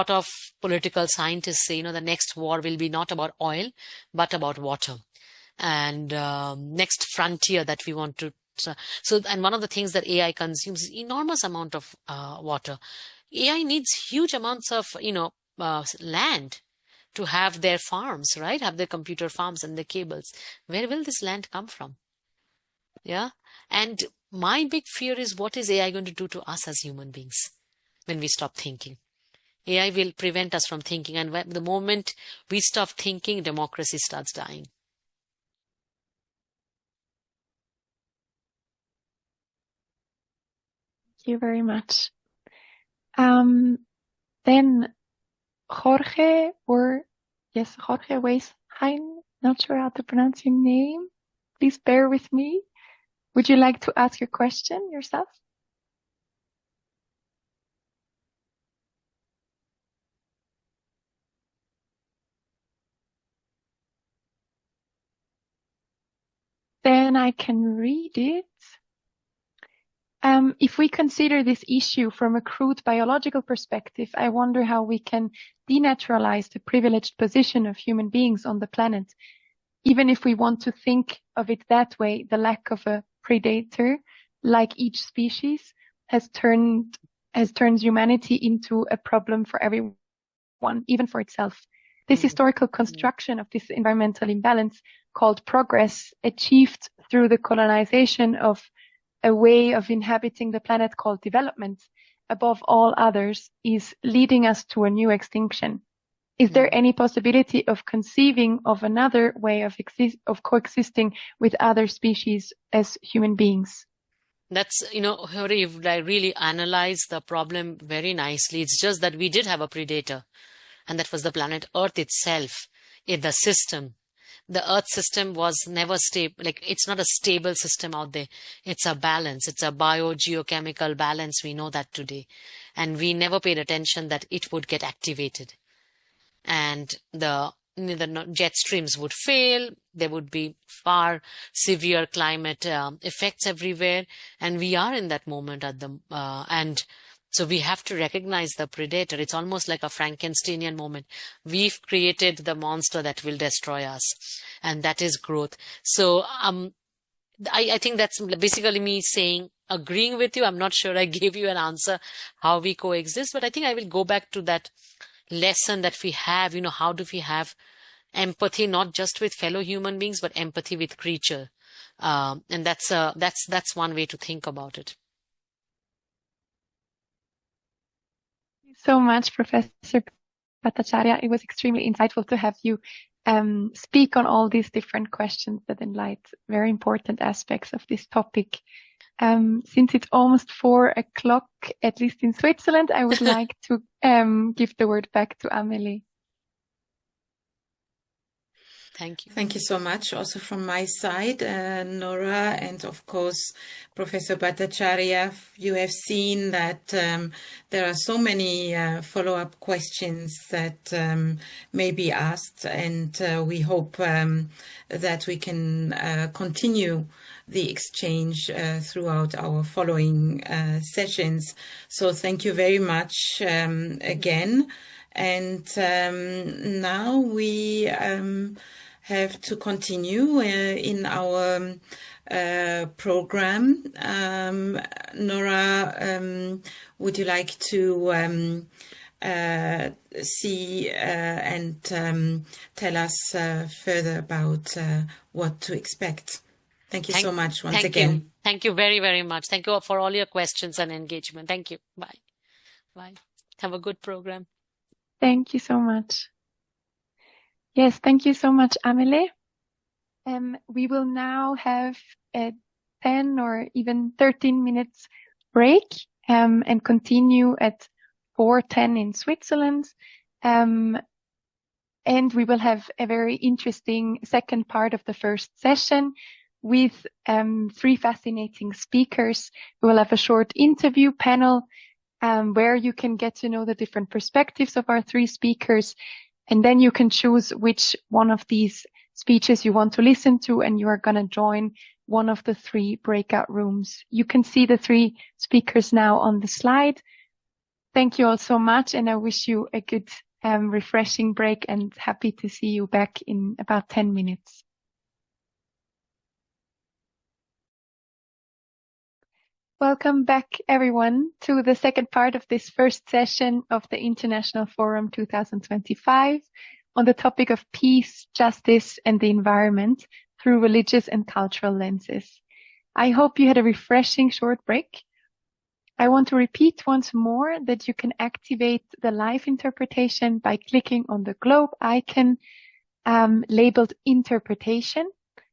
of political scientists say, the next war will be not about oil, but about water. And next frontier that we want to, and one of the things that AI consumes is enormous amount of water. AI needs huge amounts of, land to have their farms, right? Have their computer farms and the cables. Where will this land come from? Yeah. And my big fear is, what is AI going to do to us as human beings when we stop thinking? AI will prevent us from thinking. And the moment we stop thinking, democracy starts dying. Thank you very much. Then Jorge Weisheim, not sure how to pronounce your name. Please bear with me. Would you like to ask your question yourself? Then I can read it. If we consider this issue from a crude biological perspective, I wonder how we can denaturalize the privileged position of human beings on the planet. Even if we want to think of it that way, the lack of a predator, like each species, has turned humanity into a problem for everyone, even for itself. This historical construction of this environmental imbalance, called progress, achieved through the colonization of a way of inhabiting the planet called development, above all others, is leading us to a new extinction. Is there any possibility of conceiving of another way of coexisting with other species as human beings? That's, Hori, you've really analyzed the problem very nicely. It's just that we did have a predator, and that was the planet Earth itself, in the system. The Earth system was never stable. Like, it's not a stable system out there. It's a balance. It's a biogeochemical balance. We know that today. And we never paid attention that it would get activated. And the jet streams would fail. There would be far severe climate effects everywhere. And we are in that moment and so we have to recognize the predator. It's almost like a Frankensteinian moment. We've created the monster that will destroy us, and that is growth. So I think that's basically me agreeing with you. I'm not sure I gave you an answer how we coexist, but I think I will go back to that lesson that we have. How do we have empathy, not just with fellow human beings, but empathy with creature? And that's one way to think about it. So much, Professor Bhattacharya. It was extremely insightful to have you speak on all these different questions that enlight very important aspects of this topic. Since it's almost 4:00, at least in Switzerland, I would like to give the word back to Amélie. Thank you. Thank you so much. Also from my side, Nora, and of course, Professor Bhattacharya, you have seen that there are so many follow-up questions that may be asked, and we hope that we can continue the exchange throughout our following sessions. So thank you very much again. And now we have to continue in our program. Nora, would you like to see and tell us further about what to expect? Thank you so much once again. Thank you very, very much. Thank you for all your questions and engagement. Thank you. Bye. Bye. Have a good program. Thank you so much. Yes, thank you so much, Amélie. We will now have a 10 or even 13 minutes break and continue at 4:10 in Switzerland. And we will have a very interesting second part of the first session with 3 fascinating speakers. We will have a short interview panel where you can get to know the different perspectives of our 3 speakers. And then you can choose which one of these speeches you want to listen to, and you are going to join one of the 3 breakout rooms. You can see the 3 speakers now on the slide. Thank you all so much, and I wish you a good, refreshing break, and happy to see you back in about 10 minutes. Welcome back, everyone, to the second part of this first session of the International Forum 2025 on the topic of peace, justice, and the environment through religious and cultural lenses. I hope you had a refreshing short break. I want to repeat once more that you can activate the live interpretation by clicking on the globe icon labeled Interpretation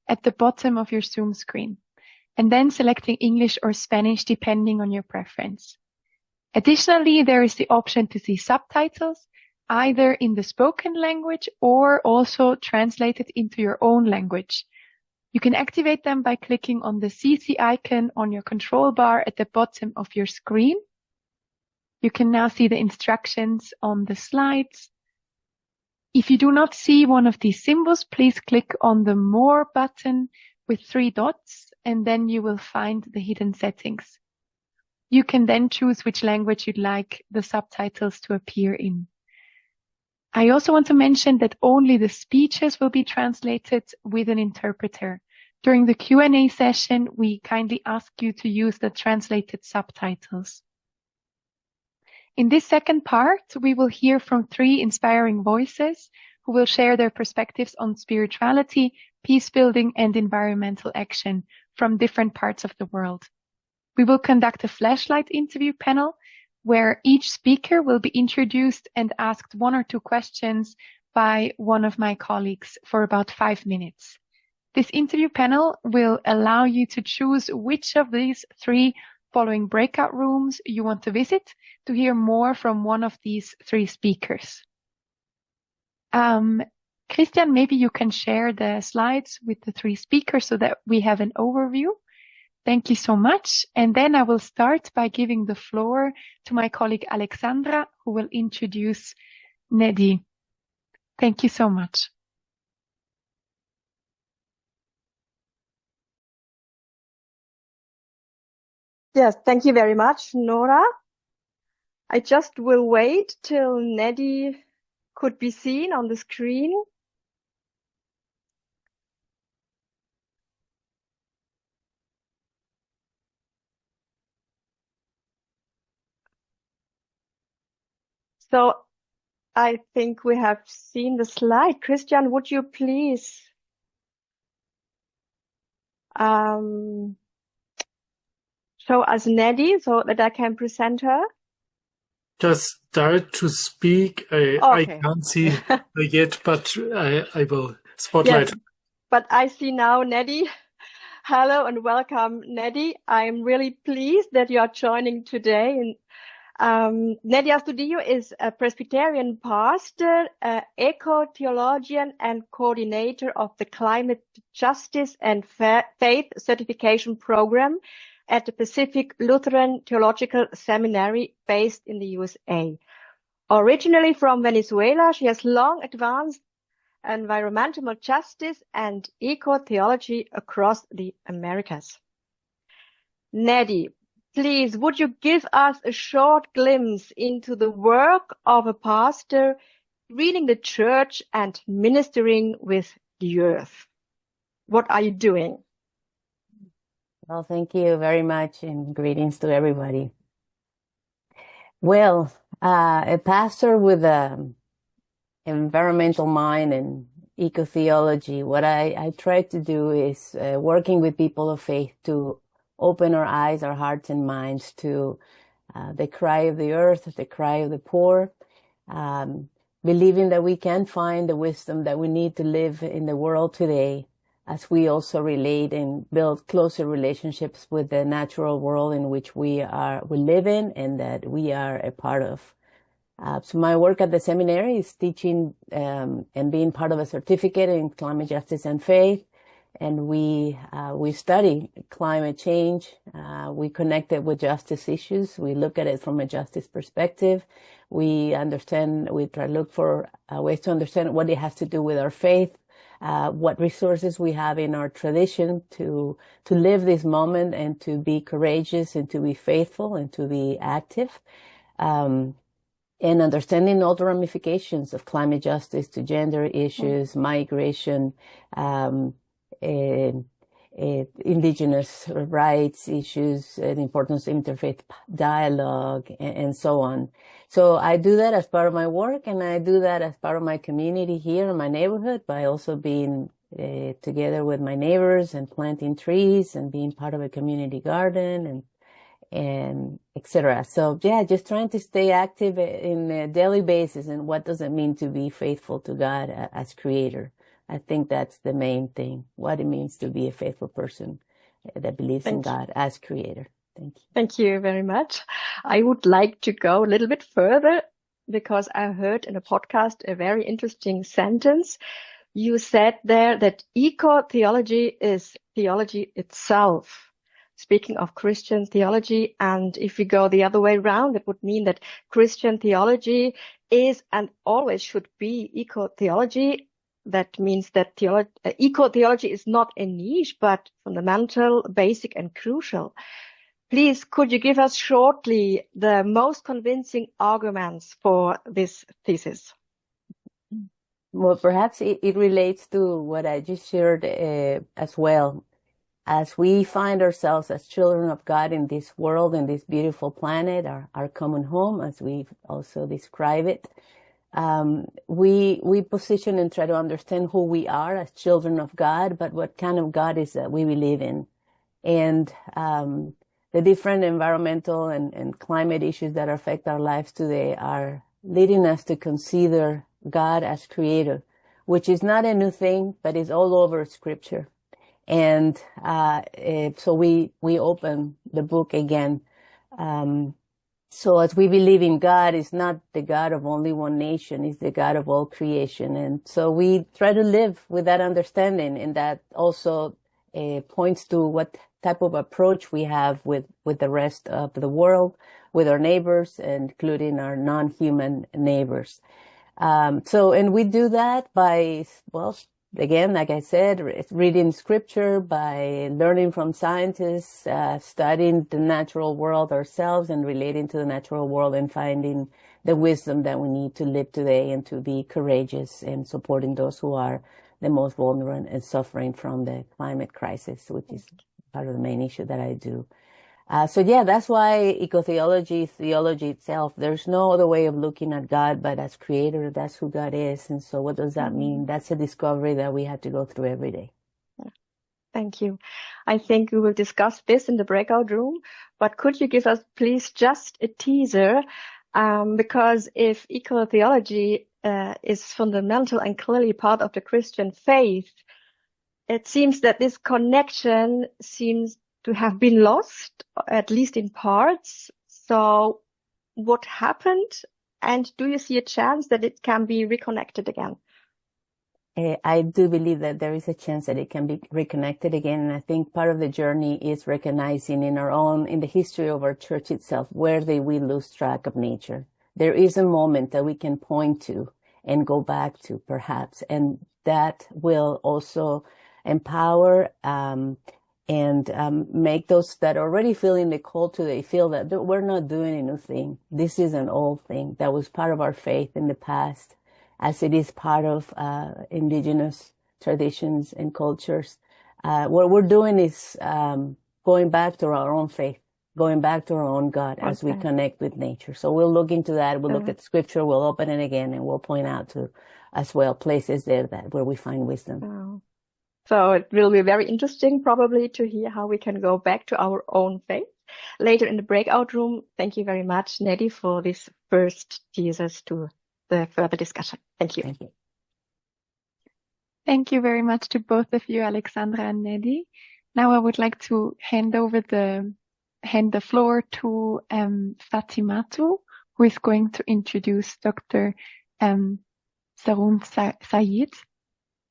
at the bottom of your Zoom screen, and then selecting English or Spanish depending on your preference. Additionally, there is the option to see subtitles, either in the spoken language or also translated into your own language. You can activate them by clicking on the CC icon on your control bar at the bottom of your screen. You can now see the instructions on the slides. If you do not see one of these symbols, please click on the More button with 3 dots, and then you will find the hidden settings. You can then choose which language you'd like the subtitles to appear in. I also want to mention that only the speeches will be translated with an interpreter. During the Q&A session, we kindly ask you to use the translated subtitles. In this second part, we will hear from 3 inspiring voices who will share their perspectives on spirituality, peace building, and environmental action from different parts of the world. We will conduct a flashlight interview panel where each speaker will be introduced and asked 1 or 2 questions by one of my colleagues for about 5 minutes. This interview panel will allow you to choose which of these 3 following breakout rooms you want to visit to hear more from one of these 3 speakers. Christian, maybe you can share the slides with the 3 speakers so that we have an overview. Thank you so much. And then I will start by giving the floor to my colleague Alexandra, who will introduce Neddy. Thank you so much. Yes, thank you very much, Nora. I just will wait till Neddy could be seen on the screen. So I think we have seen the slide. Christian, would you please show us Neddy so that I can present her? Just start to speak. I Okay. can't see her yet, but I will spotlight. Yes, but I see now Neddy. Hello and welcome, Neddy. I'm really pleased that you are joining today. Neddy Astudillo is a Presbyterian pastor, eco-theologian, and coordinator of the Climate Justice and Faith Certification Program at the Pacific Lutheran Theological Seminary based in the USA. Originally from Venezuela, she has long advanced environmental justice and eco-theology across the Americas. Neddy, please, would you give us a short glimpse into the work of a pastor reading the church and ministering with the earth? What are you doing? Well, thank you very much, and greetings to everybody. Well, a pastor with an environmental mind and eco-theology, what I try to do is working with people of faith to open our eyes, our hearts and minds to the cry of the earth, the cry of the poor, believing that we can find the wisdom that we need to live in the world today, as we also relate and build closer relationships with the natural world in which we live in and that we are a part of. So my work at the seminary is teaching and being part of a certificate in climate justice and faith. And we study climate change. We connect it with justice issues. We look at it from a justice perspective. We try to look for ways to understand what it has to do with our faith, what resources we have in our tradition to live this moment and to be courageous and to be faithful and to be active. And understanding all the ramifications of climate justice to gender issues, migration, Indigenous rights issues, the importance of interfaith dialogue, and so on. So I do that as part of my work, and I do that as part of my community here in my neighborhood by also being together with my neighbors and planting trees and being part of a community garden and etc. So yeah, just trying to stay active in a daily basis. And what does it mean to be faithful to God as creator? I think that's the main thing, what it means to be a faithful person that believes in God as creator. Thank you. Thank you very much. I would like to go a little bit further because I heard in a podcast a very interesting sentence. You said there that eco-theology is theology itself. Speaking of Christian theology, and if we go the other way around, it would mean that Christian theology is and always should be eco-theology. That means that eco-theology is not a niche, but fundamental, basic, and crucial. Please, could you give us shortly the most convincing arguments for this thesis? Well, perhaps it relates to what I just shared as well. As we find ourselves as children of God in this world, in this beautiful planet, our common home, as we also describe it, we position and try to understand who we are as children of God, but what kind of God is that we believe in. And the different environmental and climate issues that affect our lives today are leading us to consider God as creator, which is not a new thing, but is all over Scripture. And so we open the book again. So as we believe in God, is not the God of only one nation, is the God of all creation. And so we try to live with that understanding, and that also points to what type of approach we have with the rest of the world, with our neighbors, including our non-human neighbors. And we do that by, well, again, like I said, reading Scripture, by learning from scientists, studying the natural world ourselves and relating to the natural world and finding the wisdom that we need to live today and to be courageous in supporting those who are the most vulnerable and suffering from the climate crisis, which is part of the main issue that I do. So yeah, that's why ecotheology, theology itself, there's no other way of looking at God but as creator. That's who God is. And so what does that mean? That's a discovery that we have to go through every day. Thank you. I think we will discuss this in the breakout room, but could you give us please just a teaser? Because if ecotheology is fundamental and clearly part of the Christian faith, it seems that this connection seems to have been lost, at least in parts. So what happened? And do you see a chance that it can be reconnected again? I do believe that there is a chance that it can be reconnected again. And I think part of the journey is recognizing in the history of our church itself, where did we lose track of nature? There is a moment that we can point to and go back to, perhaps. And that will also empower, and make those that are already feeling the call today feel that we're not doing a new thing. This is an old thing that was part of our faith in the past, as it is part of indigenous traditions and cultures. What we're doing is going back to our own faith, going back to our own God as we connect with nature. So we'll look into that. We'll look at Scripture. We'll open it again, and we'll point out to as well places there where we find wisdom. Wow. So it will be very interesting probably to hear how we can go back to our own faith later in the breakout room. Thank you very much, Neddy, for this first teasers to the further discussion. Thank you. Thank you. Thank you very much to both of you, Alexandra and Neddy. Now I would like to hand the floor to Fatimatu, who is going to introduce Dr. Zagoon-Sayeed.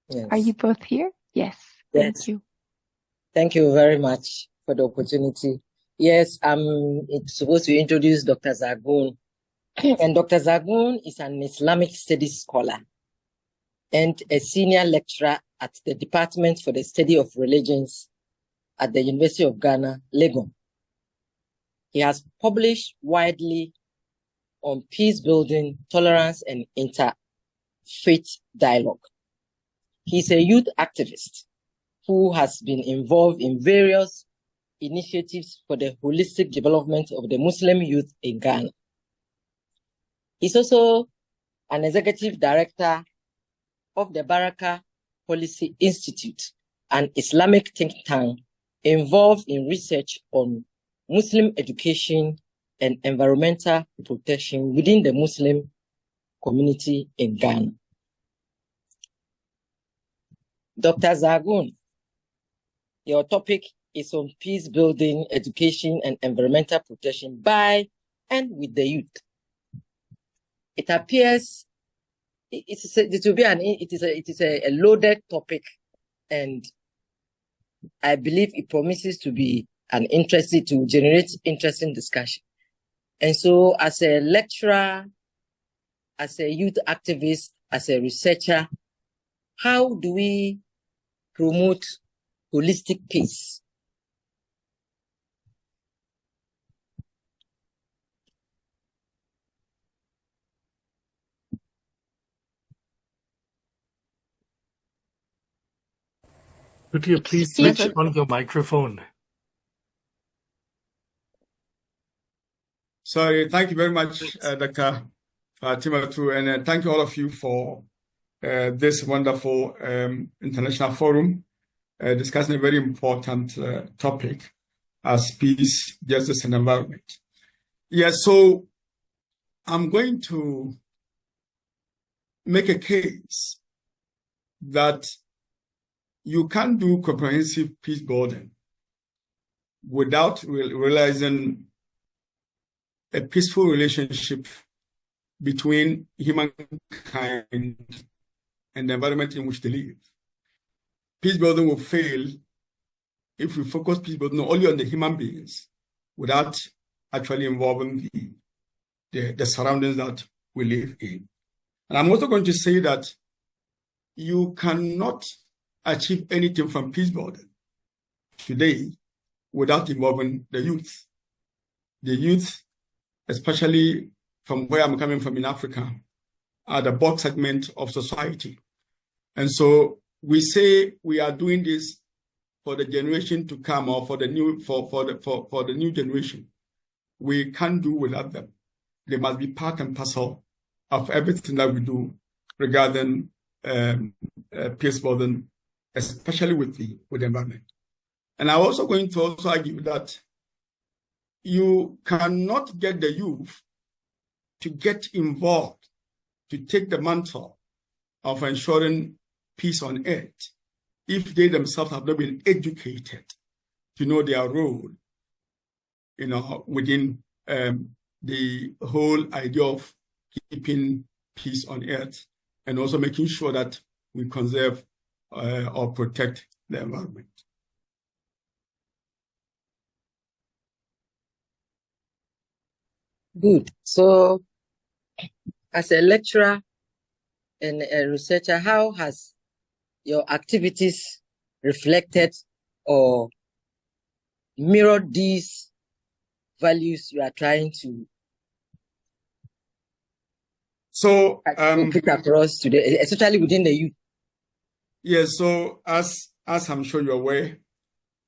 Yes. Are you both here? Yes. Thank you. Thank you very much for the opportunity. Yes, I'm supposed to introduce Dr. Zagoon. And Dr. Zagoon is an Islamic studies scholar and a senior lecturer at the Department for the Study of Religions at the University of Ghana, Legon. He has published widely on peace building, tolerance, and interfaith dialogue. He's a youth activist who has been involved in various initiatives for the holistic development of the Muslim youth in Ghana. He's also an executive director of the Baraka Policy Institute, an Islamic think tank involved in research on Muslim education and environmental protection within the Muslim community in Ghana. Dr. Zagoon, your topic is on peace building, education, and environmental protection by and with the youth. It appears it is a loaded topic, and I believe it promises to be to generate interesting discussion. And so, as a lecturer, as a youth activist, as a researcher, how do we promote holistic peace? Could you please switch on your microphone? Sorry, thank you very much, Dr. Timothy, and thank you all of you for this wonderful international forum discussing a very important topic as peace, justice, and environment. Yeah, so I'm going to make a case that you can't do comprehensive peace building without realizing a peaceful relationship between humankind and the environment in which they live. Peace building will fail if we focus peace building only on the human beings without actually involving the surroundings that we live in. And I'm also going to say that you cannot achieve anything from peace building today without involving the youth. The youth, especially from where I'm coming from in Africa, are the bulk segment of society. And so we say we are doing this for the generation to come, or for the new generation. We can't do without them. They must be part and parcel of everything that we do regarding peace building, especially with the environment. And I'm also going to also argue that you cannot get the youth to get involved, to take the mantle of ensuring peace on earth if they themselves have not been educated to know their role, within the whole idea of keeping peace on earth and also making sure that we conserve or protect the environment. Good. So, as a lecturer and a researcher, how has your activities reflected or mirrored these values you are trying to put across today, especially within the youth? Yes, so as I'm sure you're aware,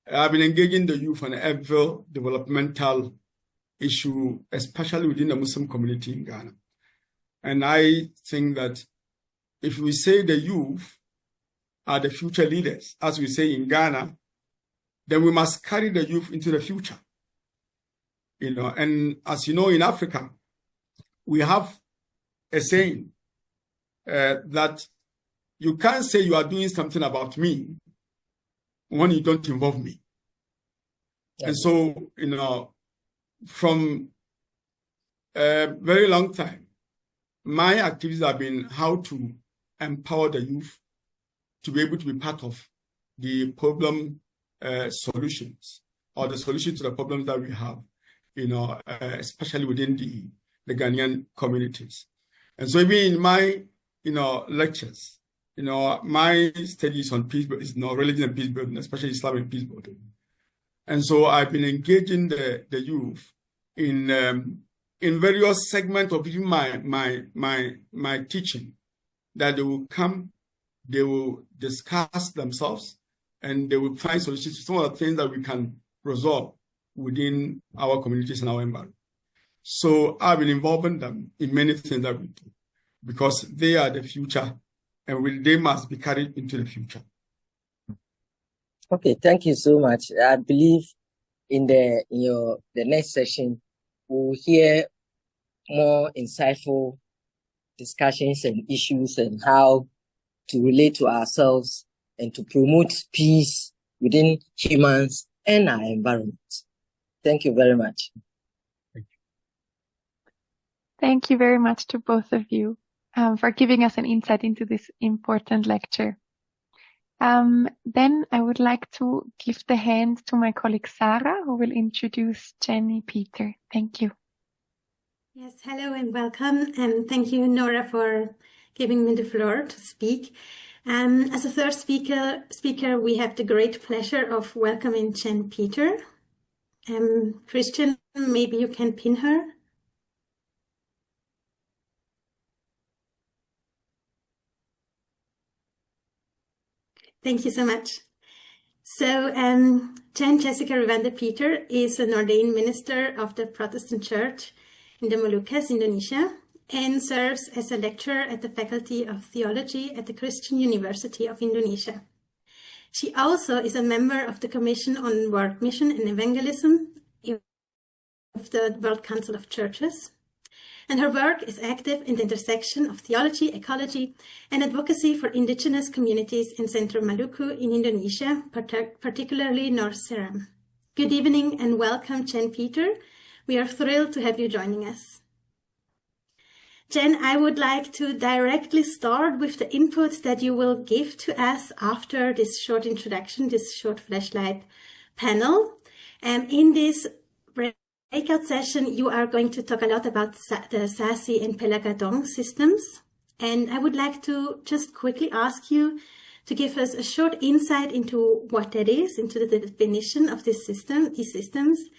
I've been engaging the youth on every developmental issue, especially within the Muslim community in Ghana. And I think that if we say the youth are the future leaders, as we say in Ghana, then we must carry the youth into the future. And as you know, in Africa, we have a saying that you can't say you are doing something about me when you don't involve me. Yeah. And so, from a very long time, my activities have been how to empower the youth to be able to be part of the problem solutions, or the solution to the problems that we have, especially within the Ghanaian communities. And so even in my, lectures, my studies on peace is religion and peace building, especially Islamic peace building. And so I've been engaging the youth in various segments of even my teaching, that they will come, they will discuss themselves, and they will find solutions to some of the things that we can resolve within our communities and our environment. So I've been involving them in many things that we do, because they are the future, and they must be carried into the future. Okay, thank you so much. I believe in the next session, we'll hear more insightful discussions and issues and how to relate to ourselves and to promote peace within humans and our environment. Thank you very much. Thank you very much to both of you for giving us an insight into this important lecture. Then I would like to give the hand to my colleague Sarah, who will introduce Jenne, Pieter. Thank you. Yes, hello and welcome. And thank you, Nora, for giving me the floor to speak. As a third speaker, we have the great pleasure of welcoming Jenne Pieter. Christian, maybe you can pin her. Thank you so much. So, Jenne Jessica Revanda Pieter is an ordained minister of the Protestant Church in the Moluccas, Indonesia. and serves as a lecturer at the Faculty of Theology at the Christian University of Indonesia. She also is a member of the Commission on World Mission and Evangelism of the World Council of Churches. And her work is active in the intersection of theology, ecology, and advocacy for indigenous communities in Central Maluku in Indonesia, particularly North Seram. Good evening and welcome, Jenne Pieter. We are thrilled to have you joining us. Jenne, I would like to directly start with the input that you will give to us after this short introduction, this short flashlight panel. In this breakout session, you are going to talk a lot about the Sasi and Pelagadong systems. And I would like to just quickly ask you to give us a short insight into what that is, into the definition of this system, these systems,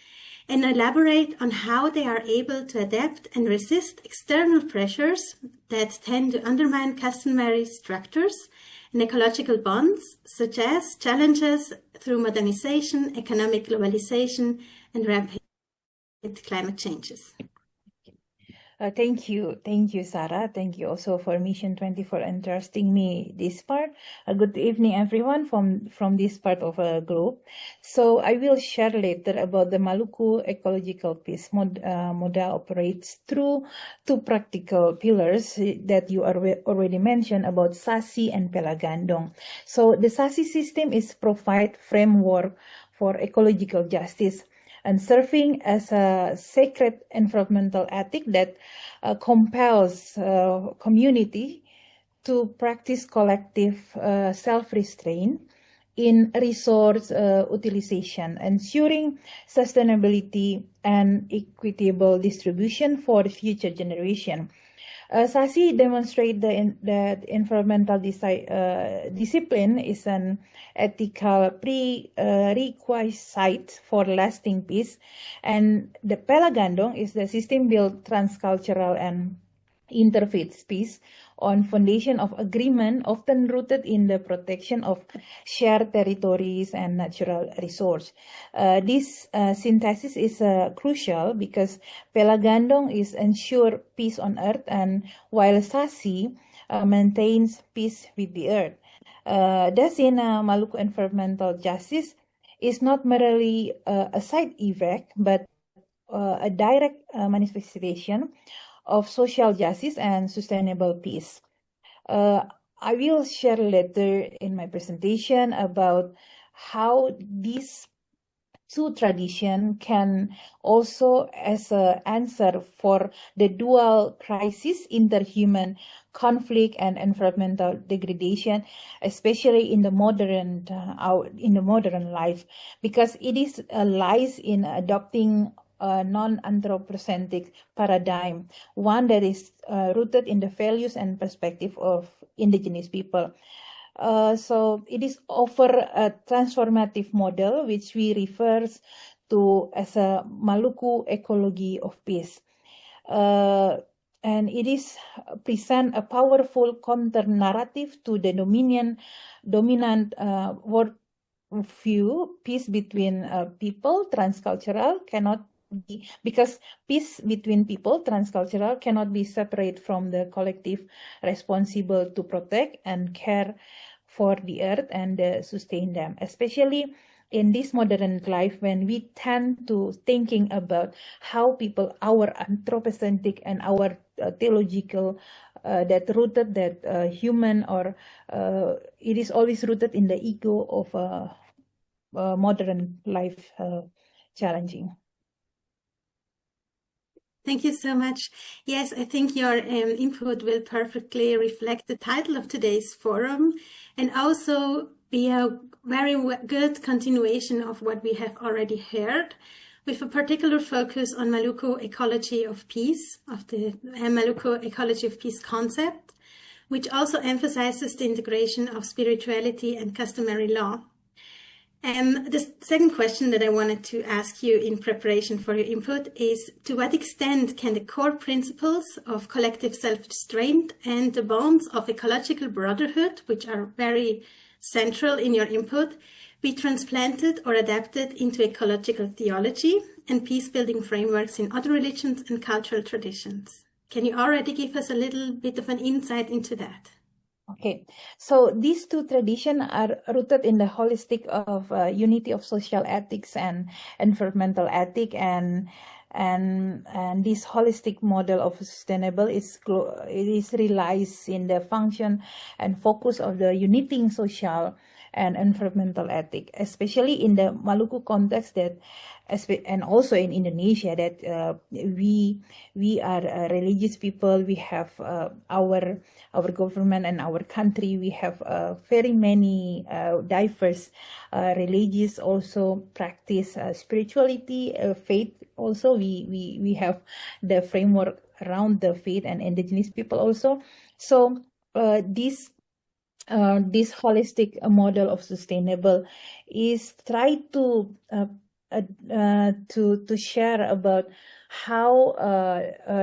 and elaborate on how they are able to adapt and resist external pressures that tend to undermine customary structures and ecological bonds, such as challenges through modernization, economic globalization, and rapid climate changes. Thank you, Sarah. Thank you also for Mission 20 for entrusting me this part. Good evening, everyone from this part of the globe. So I will share later about the Maluku ecological peace model operates through two practical pillars that you already mentioned about Sasi and Pelagandong. So the Sasi system is provide framework for ecological justice and serving as a sacred environmental ethic that compels community to practice collective self-restraint in resource utilization, ensuring sustainability and equitable distribution for the future generation. Sasi demonstrate that environmental discipline is an ethical prerequisite for lasting peace, and the Pelagandong is the system-built transcultural and interfaith peace on foundation of agreement often rooted in the protection of shared territories and natural resource. This synthesis is crucial because Pelagandong is ensure peace on earth, and while Sasi maintains peace with the earth. Thus, in Maluku environmental justice is not merely a side effect, but a direct manifestation of social justice and sustainable peace. I will share later in my presentation about how these two traditions can also as an answer for the dual crisis, interhuman conflict and environmental degradation, especially in the modern life, because it is lies in adopting a non-anthropocentric paradigm, one that is rooted in the values and perspective of indigenous people. So it is offer a transformative model which we refers to as a Maluku ecology of peace. And it is present a powerful counter-narrative to the dominant world view. Peace between people, transcultural, cannot be, because peace between people, transcultural, cannot be separate from the collective responsible to protect and care for the earth and sustain them, especially in this modern life when we tend to thinking about how people, our anthropocentric and our theological that rooted that human or it is always rooted in the ego of modern life challenging. Thank you so much. Yes, I think your input will perfectly reflect the title of today's forum and also be a very good continuation of what we have already heard, with a particular focus on Maluku ecology of peace, of the Maluku ecology of peace concept, which also emphasizes the integration of spirituality and customary law. The second question that I wanted to ask you in preparation for your input is, to what extent can the core principles of collective self-restraint and the bonds of ecological brotherhood, which are very central in your input, be transplanted or adapted into ecological theology and peace-building frameworks in other religions and cultural traditions? Can you already give us a little bit of an insight into that? Okay, so these two traditions are rooted in the holistic of unity of social ethics and environmental ethic, and this holistic model of sustainable it relies in the function and focus of the uniting social and environmental ethic, especially in the Maluku context and also in Indonesia, that we are religious people. We have our government and our country. We have very many diverse religious also practice spirituality, faith. Also, we have the framework around the faith and indigenous people also. So this holistic model of sustainable is try to share about how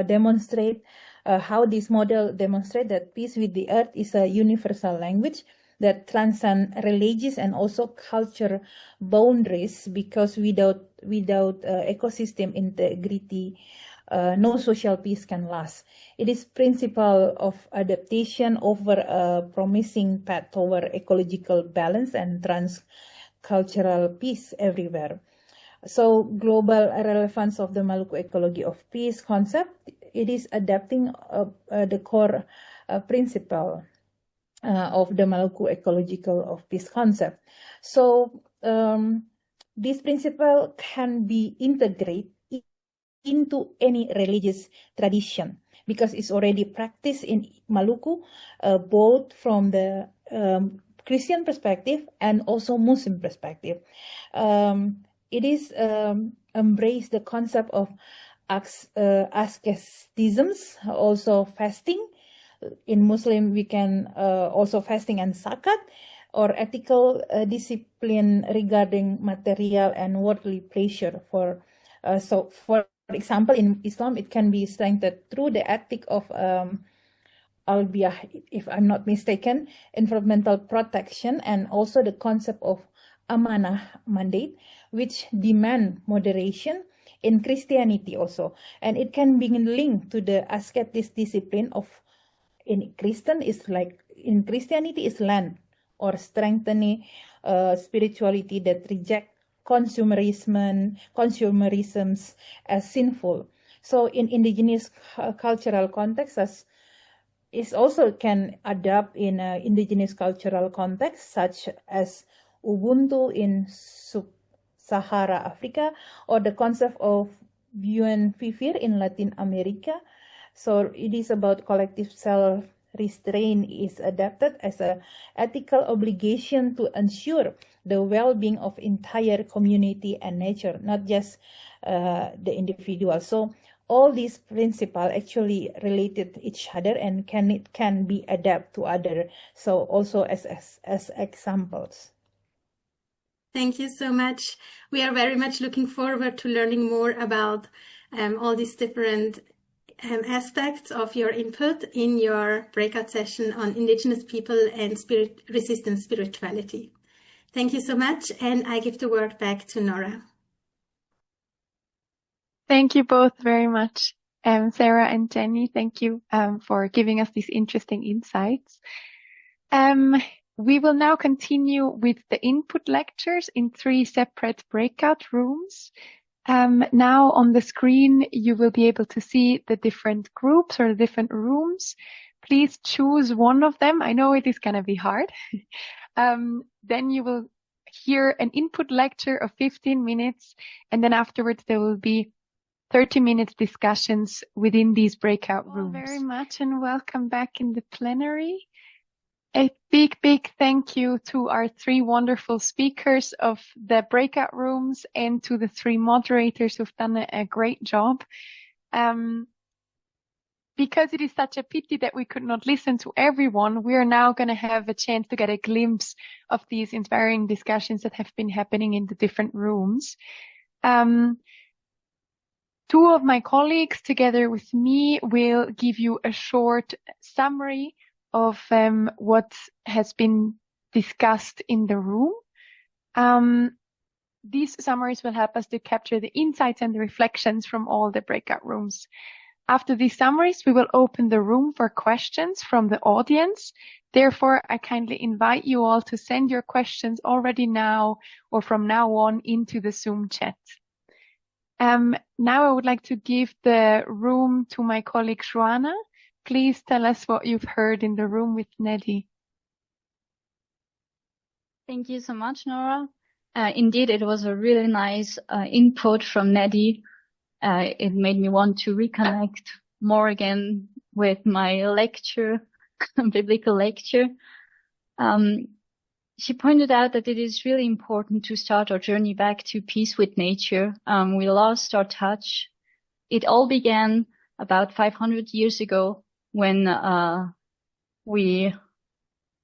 demonstrate how this model demonstrate that peace with the earth is a universal language that transcends religious and also culture boundaries, because without ecosystem integrity, no social peace can last. It is principle of adaptation over a promising path toward ecological balance and transcultural peace everywhere. So global relevance of the Maluku ecology of peace concept, it is adapting the core principle of the Maluku ecological of peace concept. So this principle can be integrated into any religious tradition, because it's already practiced in Maluku, both from the Christian perspective and also Muslim perspective. It is embrace the concept of asceticisms, also fasting. In Muslim, we can also fasting and zakat, or ethical discipline regarding material and worldly pleasure. For example, in Islam, it can be strengthened through the ethic of albiyah, if I'm not mistaken, environmental protection, and also the concept of amanah mandate, which demand moderation in Christianity also. And it can be linked to the ascetic discipline of in Christianity is land, or strengthening spirituality that reject consumerisms as sinful. So in indigenous cultural context, is also can adapt in indigenous cultural context, such as Ubuntu in Sub-Sahara Africa, or the concept of buen vivir in Latin America. So it is about collective self-restraint is adapted as an ethical obligation to ensure the well-being of entire community and nature, not just the individual. So all these principles actually related to each other and can be adapted to other. So also as examples. Thank you so much. We are very much looking forward to learning more about all these different aspects of your input in your breakout session on Indigenous people and resistant spirituality. Thank you so much, and I give the word back to Nora. Thank you both very much, Sarah and Jenny. Thank you for giving us these interesting insights. We will now continue with the input lectures in 3 separate breakout rooms. Now on the screen, you will be able to see the different groups or the different rooms. Please choose one of them. I know it is going to be hard. Then you will hear an input lecture of 15 minutes, and then afterwards there will be 30 minutes discussions within these breakout rooms. Thank you very much, and welcome back in the plenary. A big thank you to our 3 wonderful speakers of the breakout rooms and to the 3 moderators who've done a great job. Because it is such a pity that we could not listen to everyone, we are now going to have a chance to get a glimpse of these inspiring discussions that have been happening in the different rooms. 2 of my colleagues, together with me, will give you a short summary of what has been discussed in the room. These summaries will help us to capture the insights and the reflections from all the breakout rooms. After these summaries, we will open the room for questions from the audience. Therefore, I kindly invite you all to send your questions already now or from now on into the Zoom chat. Now I would like to give the room to my colleague Haruna. Please tell us what you've heard in the room with Neddy. Thank you so much, Nora. Indeed, it was a really nice input from Neddy. It made me want to reconnect more again with my lecture, biblical lecture. She pointed out that it is really important to start our journey back to peace with nature. We lost our touch. It all began about 500 years ago when we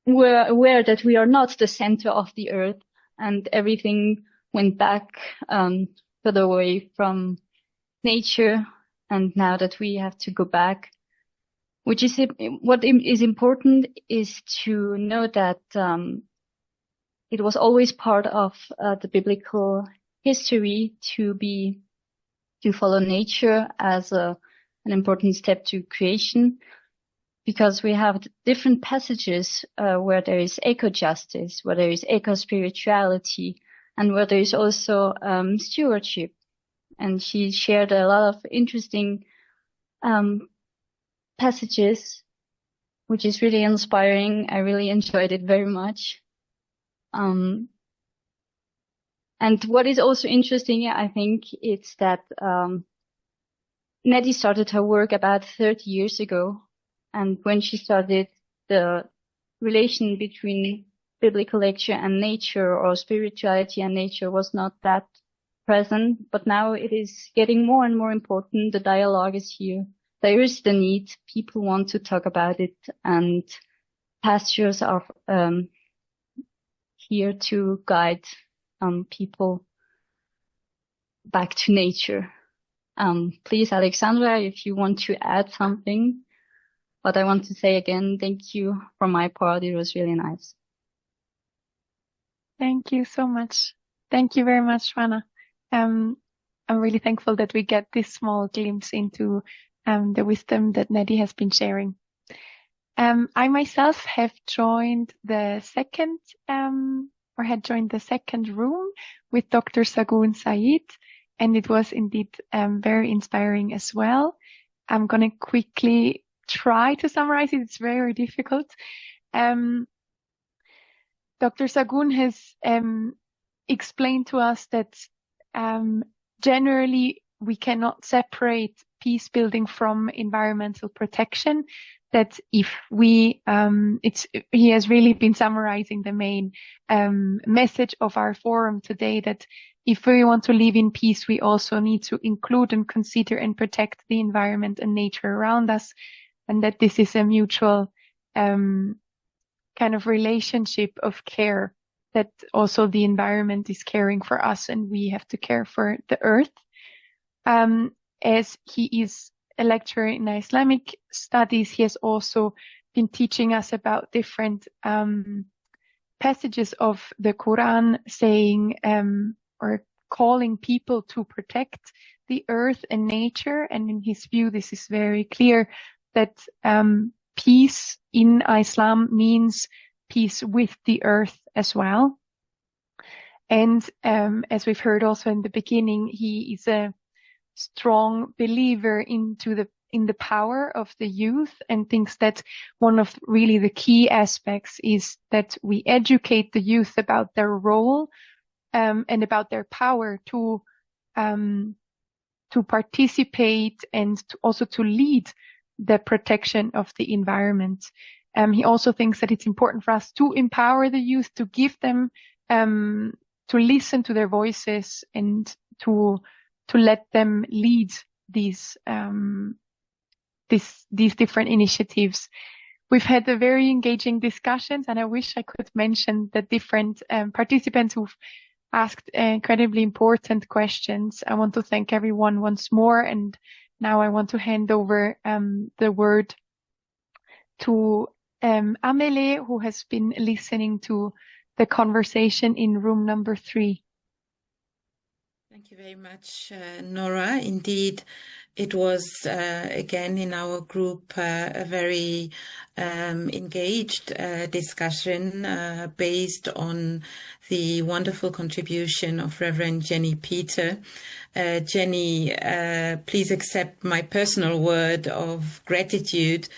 were aware that we are not the center of the earth, and everything went back further away from nature. And now that we have to go back, what is important is to know that it was always part of the biblical history to follow nature as an important step to creation, because we have different passages where there is eco-justice, where there is eco-spirituality, and where there is also stewardship. And she shared a lot of interesting passages, which is really inspiring. I really enjoyed it very much. And what is also interesting, I think, it's that Neddy started her work about 30 years ago. And when she started, the relation between biblical lecture and nature, or spirituality and nature, was not that present. But now it is getting more and more important. The dialogue is here. There is the need. People want to talk about it, and pastures are here to guide people back to nature. Please, Alexandra, if you want to add something. But I want to say again, thank you from my part. It was really nice. Thank you so much. Thank you very much, Haruna. I'm really thankful that we get this small glimpse into the wisdom that Neddy has been sharing. I myself have joined the second room with Dr. Zagoon-Sayeed, and it was indeed very inspiring as well. I'm going to quickly try to summarize it. It's very difficult. Dr. Zagoon has explained to us that generally we cannot separate peace building from environmental protection. That if we, he has really been summarizing the main message of our forum today, that if we want to live in peace, we also need to include and consider and protect the environment and nature around us, and that this is a mutual kind of relationship of care, that also the environment is caring for us and we have to care for the earth. As he is a lecturer in Islamic studies, he has also been teaching us about different passages of the Quran saying or calling people to protect the earth and nature. And in his view, this is very clear that peace in Islam means peace with the earth as well. And as we've heard also in the beginning, he is a strong believer in the power of the youth, and thinks that one of really the key aspects is that we educate the youth about their role and about their power to participate and also to lead the protection of the environment. He also thinks that it's important for us to empower the youth, to give them to listen to their voices and to let them lead these different initiatives. We've had a very engaging discussions, and I wish I could mention the different participants who've asked incredibly important questions. I want to thank everyone once more, and now I want to hand over the word to Amelie, who has been listening to the conversation in room number 3. Thank you very much, Nora. Indeed, It was, again, in our group, a very engaged discussion based on the wonderful contribution of Reverend Jenne Pieter. Jenne, please accept my personal word of gratitude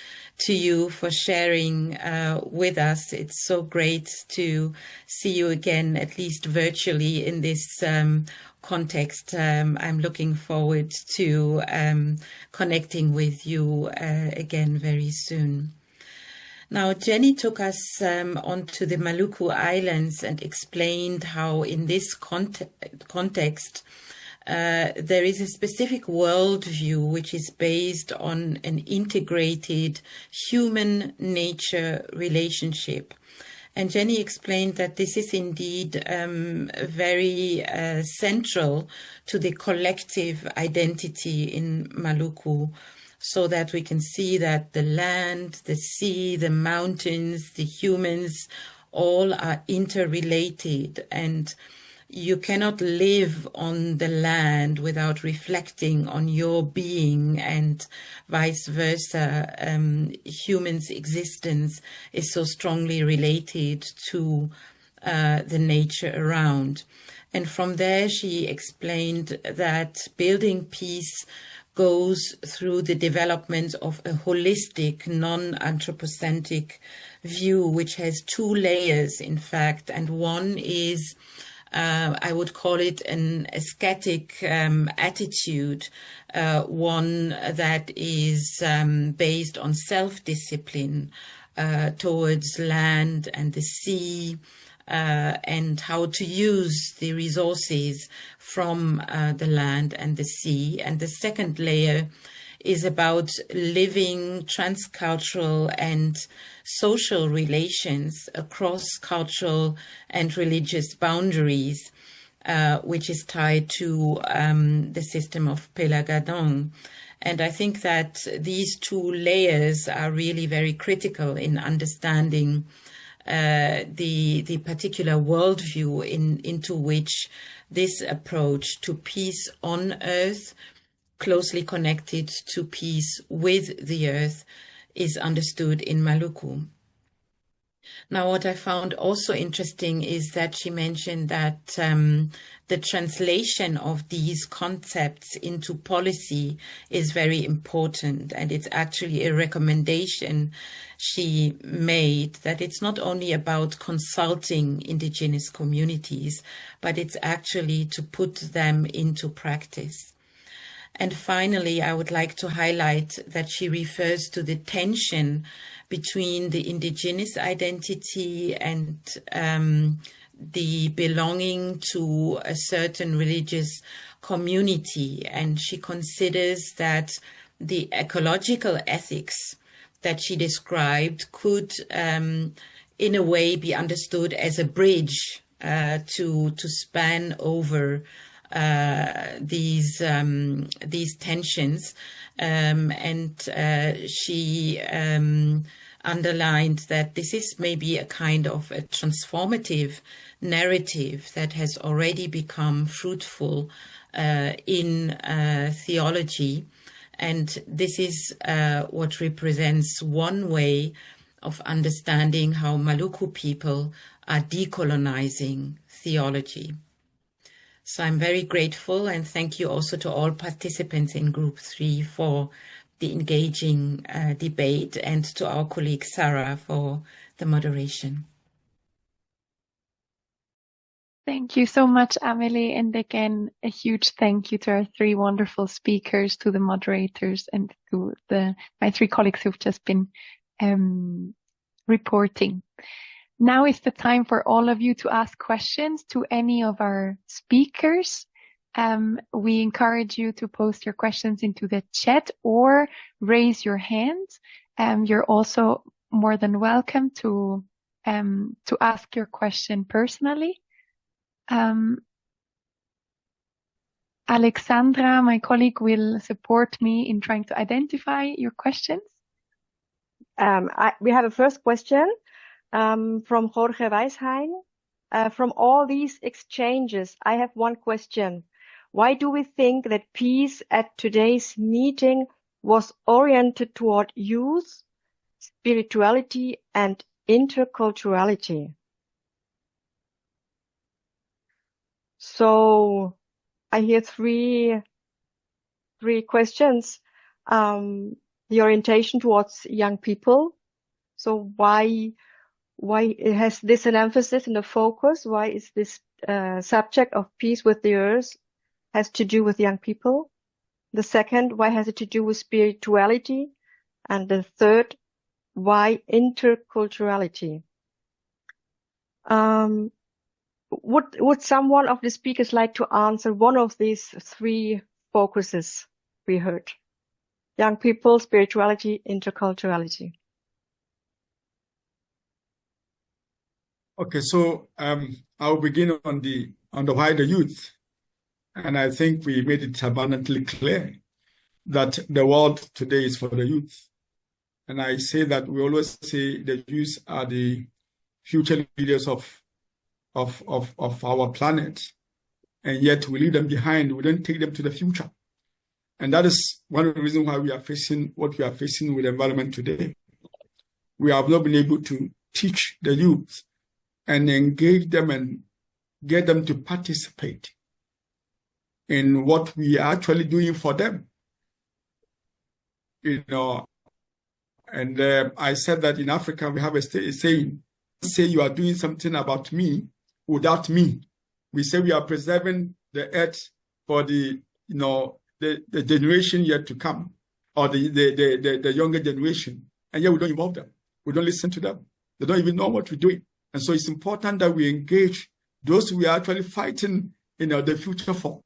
to you for sharing with us. It's so great to see you again, at least virtually, in this context. I'm looking forward to connecting with you again very soon. Now, Jenne took us onto the Maluku Islands and explained how in this context there is a specific worldview which is based on an integrated human-nature relationship. And Jenne explained that this is indeed very central to the collective identity in Maluku, so that we can see that the land, the sea, the mountains, the humans, all are interrelated, and you cannot live on the land without reflecting on your being, and vice versa. Humans' existence is so strongly related to the nature around. And from there, she explained that building peace goes through the development of a holistic, non-anthropocentric view, which has two layers, in fact. And one is, I would call it an aesthetic attitude, one that is based on self-discipline towards land and the sea, and how to use the resources from the land and the sea. And the second layer is about living transcultural and social relations across cultural and religious boundaries, which is tied to the system of Pelagadong. And I think that these two layers are really very critical in understanding the particular worldview into which this approach to peace on earth, closely connected to peace with the earth, is understood in Maluku. Now, what I found also interesting is that she mentioned that the translation of these concepts into policy is very important, and it's actually a recommendation she made, that it's not only about consulting indigenous communities, but it's actually to put them into practice. And finally, I would like to highlight that she refers to the tension between the indigenous identity and the belonging to a certain religious community. And she considers that the ecological ethics that she described could, in a way, be understood as a bridge to span over these tensions, and she underlined that this is maybe a kind of a transformative narrative that has already become fruitful in theology, and this is what represents one way of understanding how Maluku people are decolonizing theology. So I'm very grateful, and thank you also to all participants in Group 3 for the engaging debate, and to our colleague Sarah for the moderation. Thank you so much, Amelie. And again, a huge thank you to our three wonderful speakers, to the moderators, and to my three colleagues who've just been reporting. Now is the time for all of you to ask questions to any of our speakers. We encourage you to post your questions into the chat or raise your hand. You're also more than welcome to ask your question personally. Alexandra, my colleague, will support me in trying to identify your questions. We have a first question from Jorge Weisheim. From all these exchanges, I have one question. why do we think that peace at today's meeting was oriented toward youth, spirituality, and interculturality? So I hear three questions. The orientation towards young people. So why has this an emphasis and a focus? Why is this subject of peace with the earth has to do with young people? The second, why has it to do with spirituality? And the third, why interculturality? Would someone of the speakers like to answer one of these three focuses we heard? Young people, spirituality, interculturality. Okay, so I'll begin on the wider youth, and I think we made it abundantly clear that the world today is for the youth, and I say that we always say the youth are the future leaders of our planet, and yet we leave them behind. We don't take them to the future, and that is one of the reasons why we are facing what we are facing with the environment today. We have not been able to teach the youth and engage them and get them to participate in what we are actually doing for them. You know, and I said that in Africa we have a saying, say you are doing something about me without me. We say we are preserving the earth for the generation yet to come, or the younger generation, and yet we don't involve them. We don't listen to them. They don't even know what we're doing. And so it's important that we engage those we are actually fighting, the future for.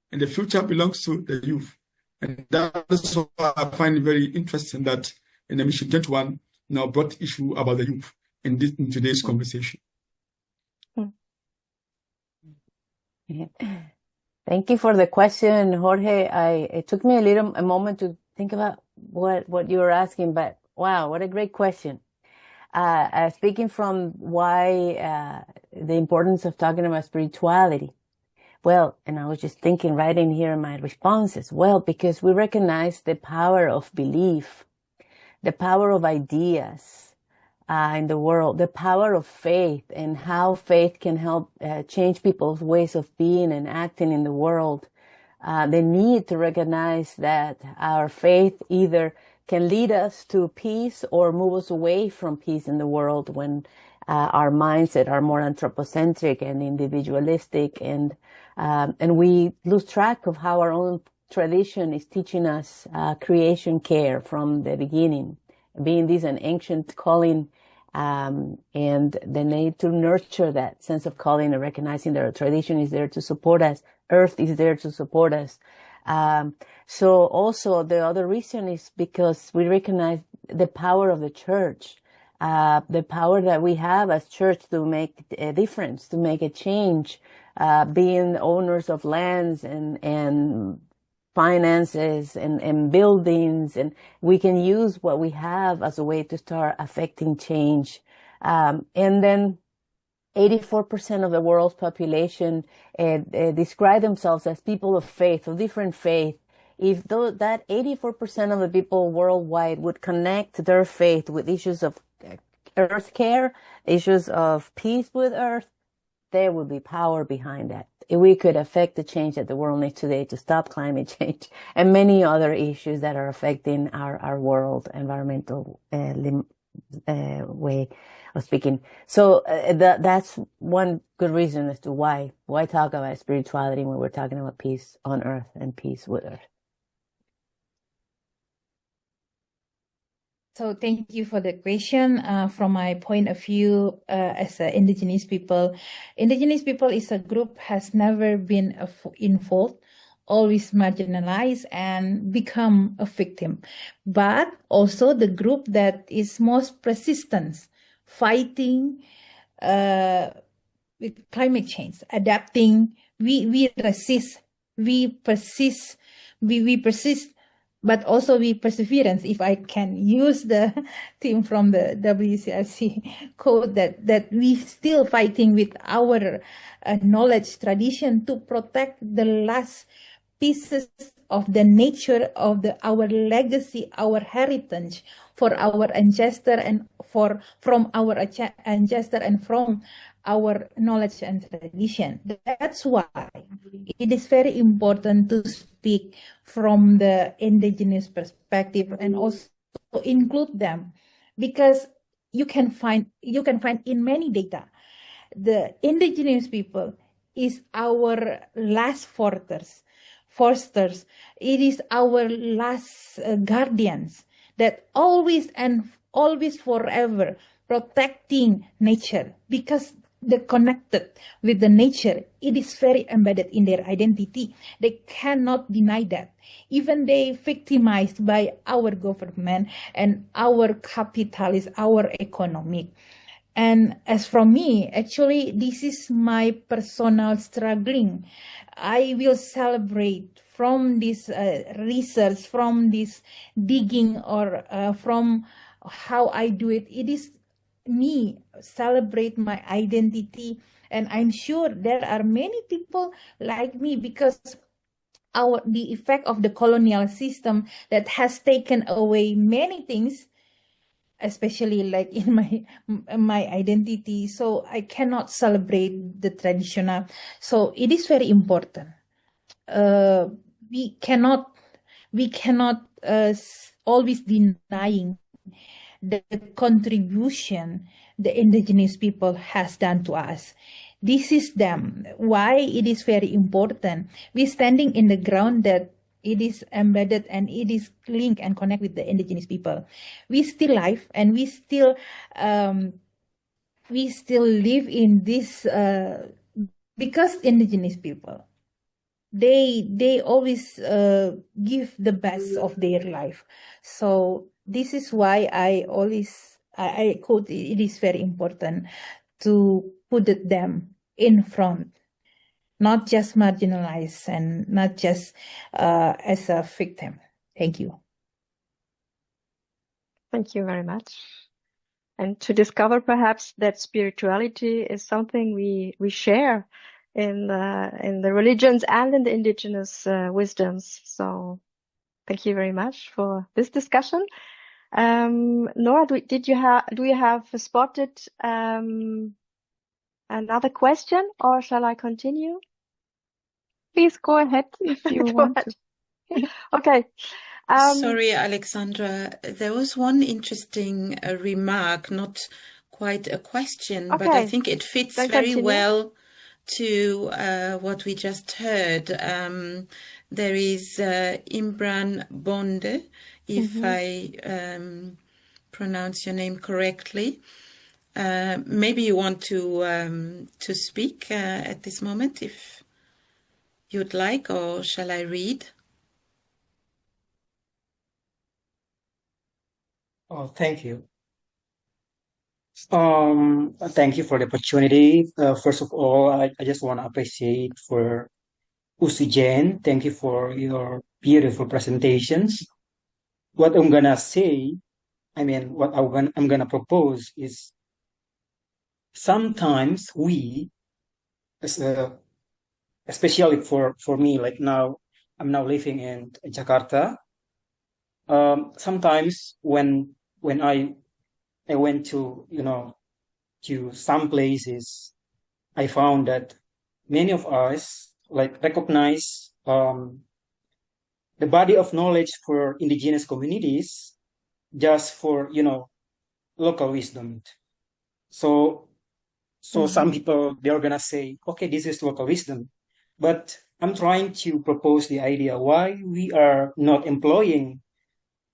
And the future belongs to the youth. And that's why I find it very interesting that in the Mission 21 now brought issue about the youth in today's conversation. Thank you for the question, Jorge. It took me a moment to think about what you were asking, but wow, what a great question. Speaking from why the importance of talking about spirituality. Well, and I was just thinking right in here in my responses. Well, because we recognize the power of belief, the power of ideas in the world, the power of faith, and how faith can help change people's ways of being and acting in the world. The need to recognize that our faith either can lead us to peace or move us away from peace in the world when our mindset are more anthropocentric and individualistic, and we lose track of how our own tradition is teaching us creation care from the beginning, being this an ancient calling, and the need to nurture that sense of calling and recognizing that our tradition is there to support us, earth is there to support us. So also the other reason is because we recognize the power of the church, the power that we have as church to make a difference, to make a change, being owners of lands and finances and buildings, and we can use what we have as a way to start affecting change. And then 84% of the world's population describe themselves as people of faith, of different faith. If that 84% of the people worldwide would connect their faith with issues of earth care, issues of peace with earth, there would be power behind that. We could affect the change that the world needs today to stop climate change and many other issues that are affecting our world, environmental way of speaking. So that's one good reason as to why talk about spirituality when we're talking about peace on earth and peace with earth. So thank you for the question. From my point of view, as Indigenous people is a group has never been involved, always marginalized and become a victim. But also the group that is most persistent, fighting with climate change, adapting. We resist. We persist. We persist but also with perseverance, if I can use the theme from the WCRC code, that we still fighting with our knowledge tradition to protect the last pieces of the nature of our legacy, our heritage for our ancestor and from our ancestor and from our knowledge and tradition. That's why it is very important to speak from the indigenous perspective and also include them, because you can find in many data the indigenous people is our last foresters. It is our last guardians that always forever protecting nature, because they're connected with the nature. It is very embedded in their identity. They cannot deny that. Even they victimized by our government and our capitalist, our economic. And as for me, actually, this is my personal struggling. I will celebrate from this research, from this digging, or from how I do it. It is me celebrate my identity, and I'm sure there are many people like me, because the effect of the colonial system that has taken away many things, especially like in my identity, so I cannot celebrate the traditional. So it is very important. We cannot always denying the contribution the indigenous people has done to us. This is them. Why it is very important. We're standing in the ground that it is embedded and it is linked and connect with the indigenous people. We still live and we still live in this because indigenous people, they always give the best of their life. So this is why I quote, it is very important to put them in front, not just marginalized and not just as a victim. Thank you. Thank you very much. And to discover perhaps that spirituality is something we share in the religions and in the indigenous wisdoms. So thank you very much for this discussion. Nora, do you have spotted another question, or shall I continue? Please go ahead if you want to. Okay. Sorry, Alexandra. There was one interesting remark, not quite a question, but I think it fits very well to what we just heard. There is Imran Bonde, if I pronounce your name correctly. Maybe you want to speak at this moment, if you'd like, or shall I read? Oh, thank you. Thank you for the opportunity. First of all, I just want to appreciate for Jenne. Thank you for your beautiful presentations. What I'm gonna say, what I'm gonna propose is sometimes we, especially for me, like now, I'm now living in Jakarta. Sometimes when I went to to some places, I found that many of us recognize the body of knowledge for indigenous communities just for local wisdom. So some people, they're gonna say, okay, this is local wisdom, but I'm trying to propose the idea why we are not employing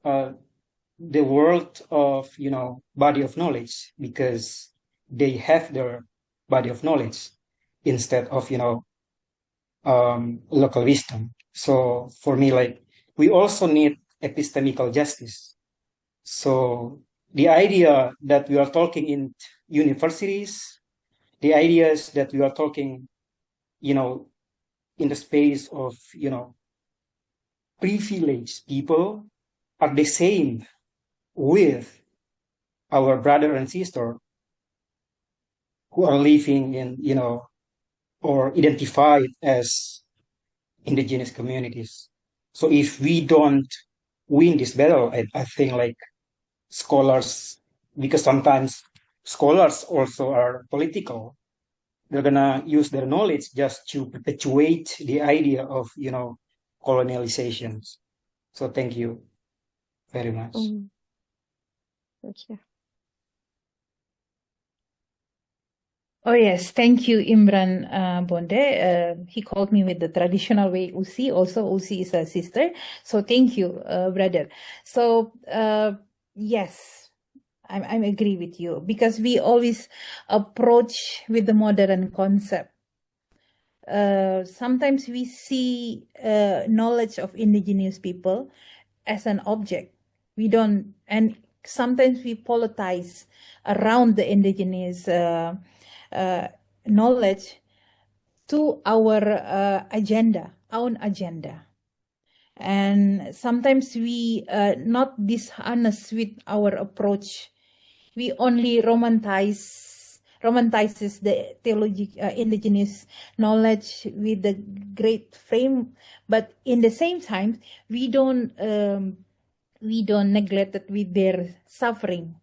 the world of body of knowledge, because they have their body of knowledge instead of local wisdom. So for me, we also need epistemical justice. So the idea that we are talking in universities, the ideas that we are talking in the space of privileged people are the same with our brother and sister who are living in, or identified as indigenous communities. So if we don't win this battle, I think like scholars, because sometimes scholars also are political, they're gonna use their knowledge just to perpetuate the idea of, colonializations. So thank you very much. Thank you. Oh yes, thank you, Imran Bonde. He called me with the traditional way, Usi. Also, Usi is a sister. So thank you, brother. So yes, I agree with you, because we always approach with the modern concept. Sometimes we see knowledge of indigenous people as an object. We don't, and sometimes we politicize around the indigenous knowledge to our own agenda. And sometimes we not dishonest with our approach. We only romanticizes the theology, indigenous knowledge with the great frame, but in the same time we don't neglect it with their suffering.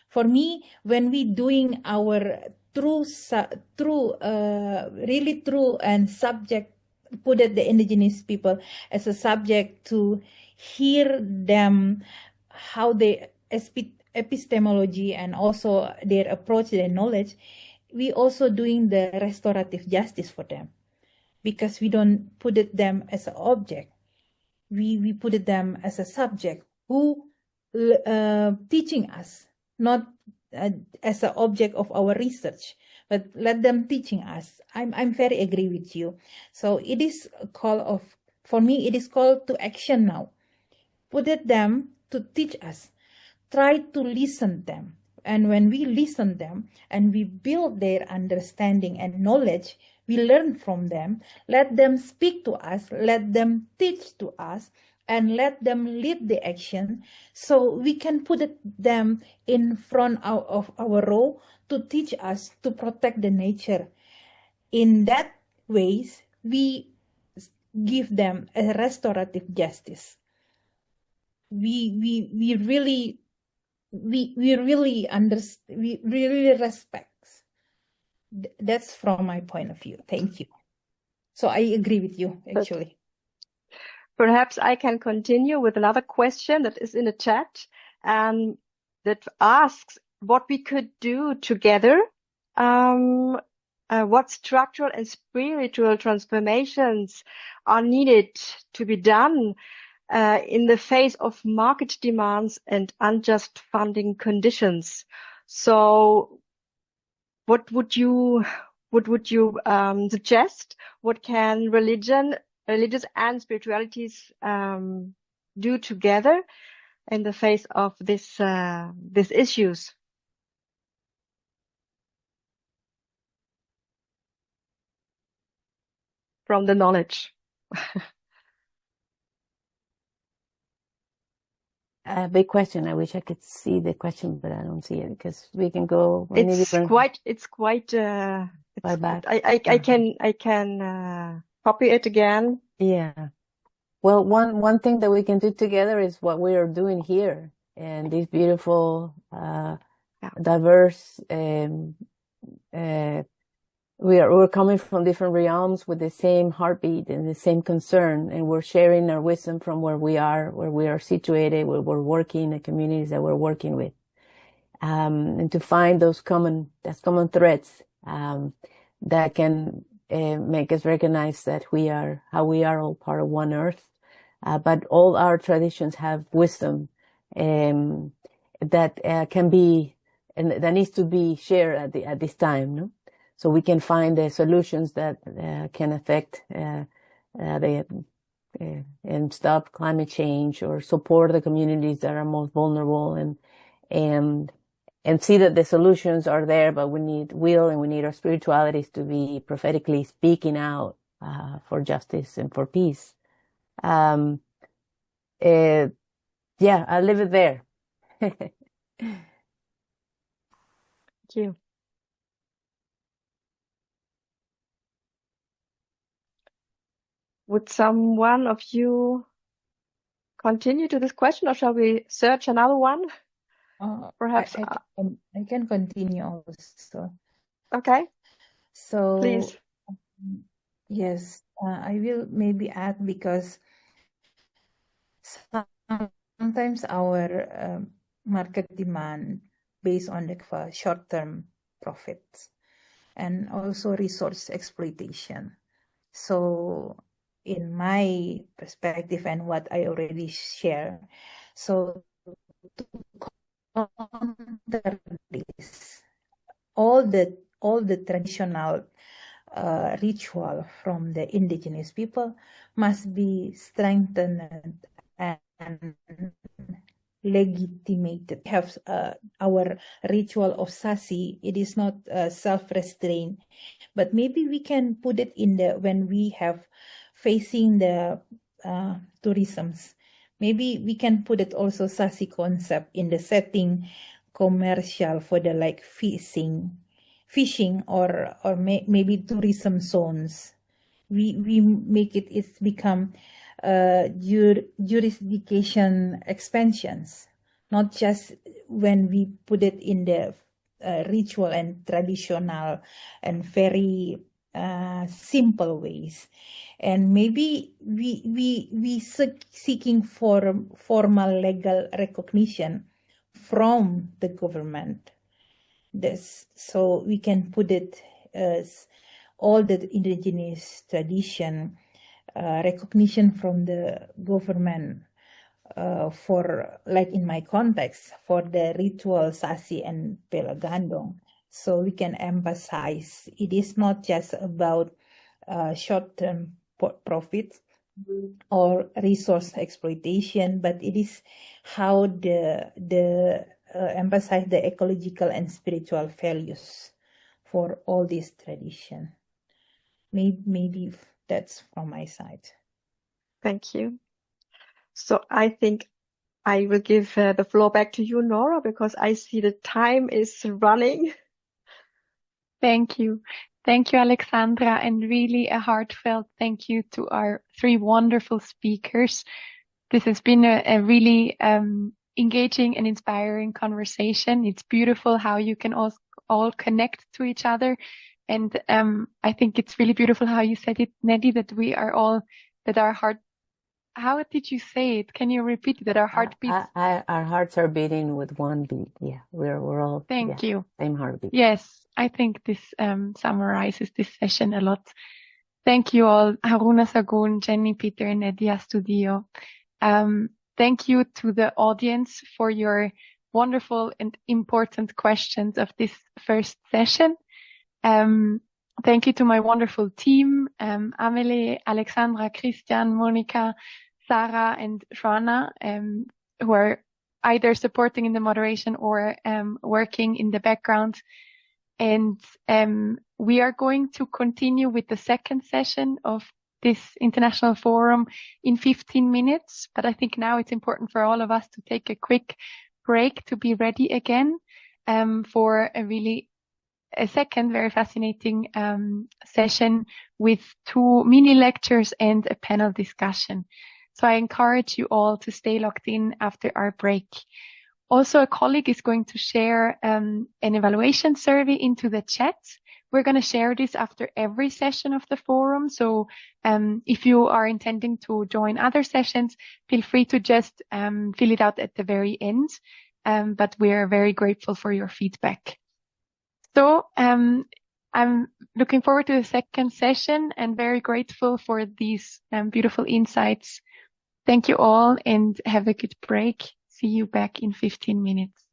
For me, when we doing our really true and subject, put it the indigenous people as a subject to hear them, how they epistemology and also their approach, their knowledge, we also doing the restorative justice for them, because we don't put it them as an object. We put it them as a subject who teaching us, not as an object of our research, but let them teaching us. I'm very agree with you. So it is a call of, for me, it is call to action now. Put it them to teach us. Try to listen them. And when we listen them and we build their understanding and knowledge, we learn from them, let them speak to us, let them teach to us, and let them lead the action, so we can put them in front of our role to teach us to protect the nature. In that ways, we give them a restorative justice. We really respect. That's from my point of view. Thank you. So I agree with you, actually. Perhaps I can continue with another question that is in the chat, and that asks what we could do together. What structural and spiritual transformations are needed to be done in the face of market demands and unjust funding conditions. So what would you suggest? What can religious and spiritualities do together in the face of these issues? From the knowledge. Big question. I wish I could see the question, but I don't see it, because we can go. It's quite back. I can copy it again. Yeah. Well, one thing that we can do together is what we are doing here, and these beautiful, diverse. We're coming from different realms with the same heartbeat and the same concern, and we're sharing our wisdom from where we are situated, where we're working, the communities that we're working with, and to find those common threads that can make us recognize that we are all part of one earth, but all our traditions have wisdom that can be, and that needs to be shared at this time, no? So we can find the solutions that can affect and stop climate change, or support the communities that are most vulnerable, and see that the solutions are there, but we need will, and we need our spiritualities to be prophetically speaking out for justice and for peace. yeah, I'll leave it there. Thank you. Would someone of you continue to this question, or shall we search another one? Perhaps. I can continue also. Okay. So, please. Yes, I will maybe add, because sometimes our market demand based on the short-term profits and also resource exploitation. So in my perspective and what I already share, so to counter this, all the traditional ritual from the indigenous people must be strengthened and legitimated. We have our ritual of sasi. It is not self-restraint, but maybe we can put it in the when we have facing the tourisms. Maybe we can put it also sasi concept in the setting commercial for the like fishing or maybe tourism zones. We make it's become jurisdiction expansions, not just when we put it in the ritual and traditional and very simple ways. And maybe we seeking for formal legal recognition from the government. So we can put it as all the indigenous tradition recognition from the government for, like in my context, for the ritual sasi and pelagandong. So we can emphasize it is not just about short-term profit or resource exploitation, but it is how the emphasize the ecological and spiritual values for all this tradition. Maybe that's from my side. Thank you. So I think I will give the floor back to you, Nora, because I see the time is running. Thank you. Thank you, Alexandra, and really a heartfelt thank you to our three wonderful speakers. This has been a really engaging and inspiring conversation. It's beautiful how you can all connect to each other. And I think it's really beautiful how you said it, Neddy, that we are all, that our heart, how did you say it? Can you repeat it? That our heart beats? Our hearts are beating with one beat. Yeah, we're all Thank you. Same heartbeat. Yes, I think this summarizes this session a lot. Thank you all, Haruna, Zagoon, Jenne, Pieter, and Neddy, Astudillo. Thank you to the audience for your wonderful and important questions of this first session. Thank you to my wonderful team, Amelie, Alexandra, Christian, Monica, Sarah, and Joanna, who are either supporting in the moderation or working in the background. And we are going to continue with the second session of this international forum in 15 minutes. But I think now it's important for all of us to take a quick break to be ready again for a second very fascinating session with 2 mini lectures and a panel discussion. So I encourage you all to stay locked in after our break. Also, a colleague is going to share an evaluation survey into the chat. We're going to share this after every session of the forum. So if you are intending to join other sessions, feel free to just fill it out at the very end. But we are very grateful for your feedback. So I'm looking forward to the second session and very grateful for these beautiful insights. Thank you all and have a good break. See you back in 15 minutes.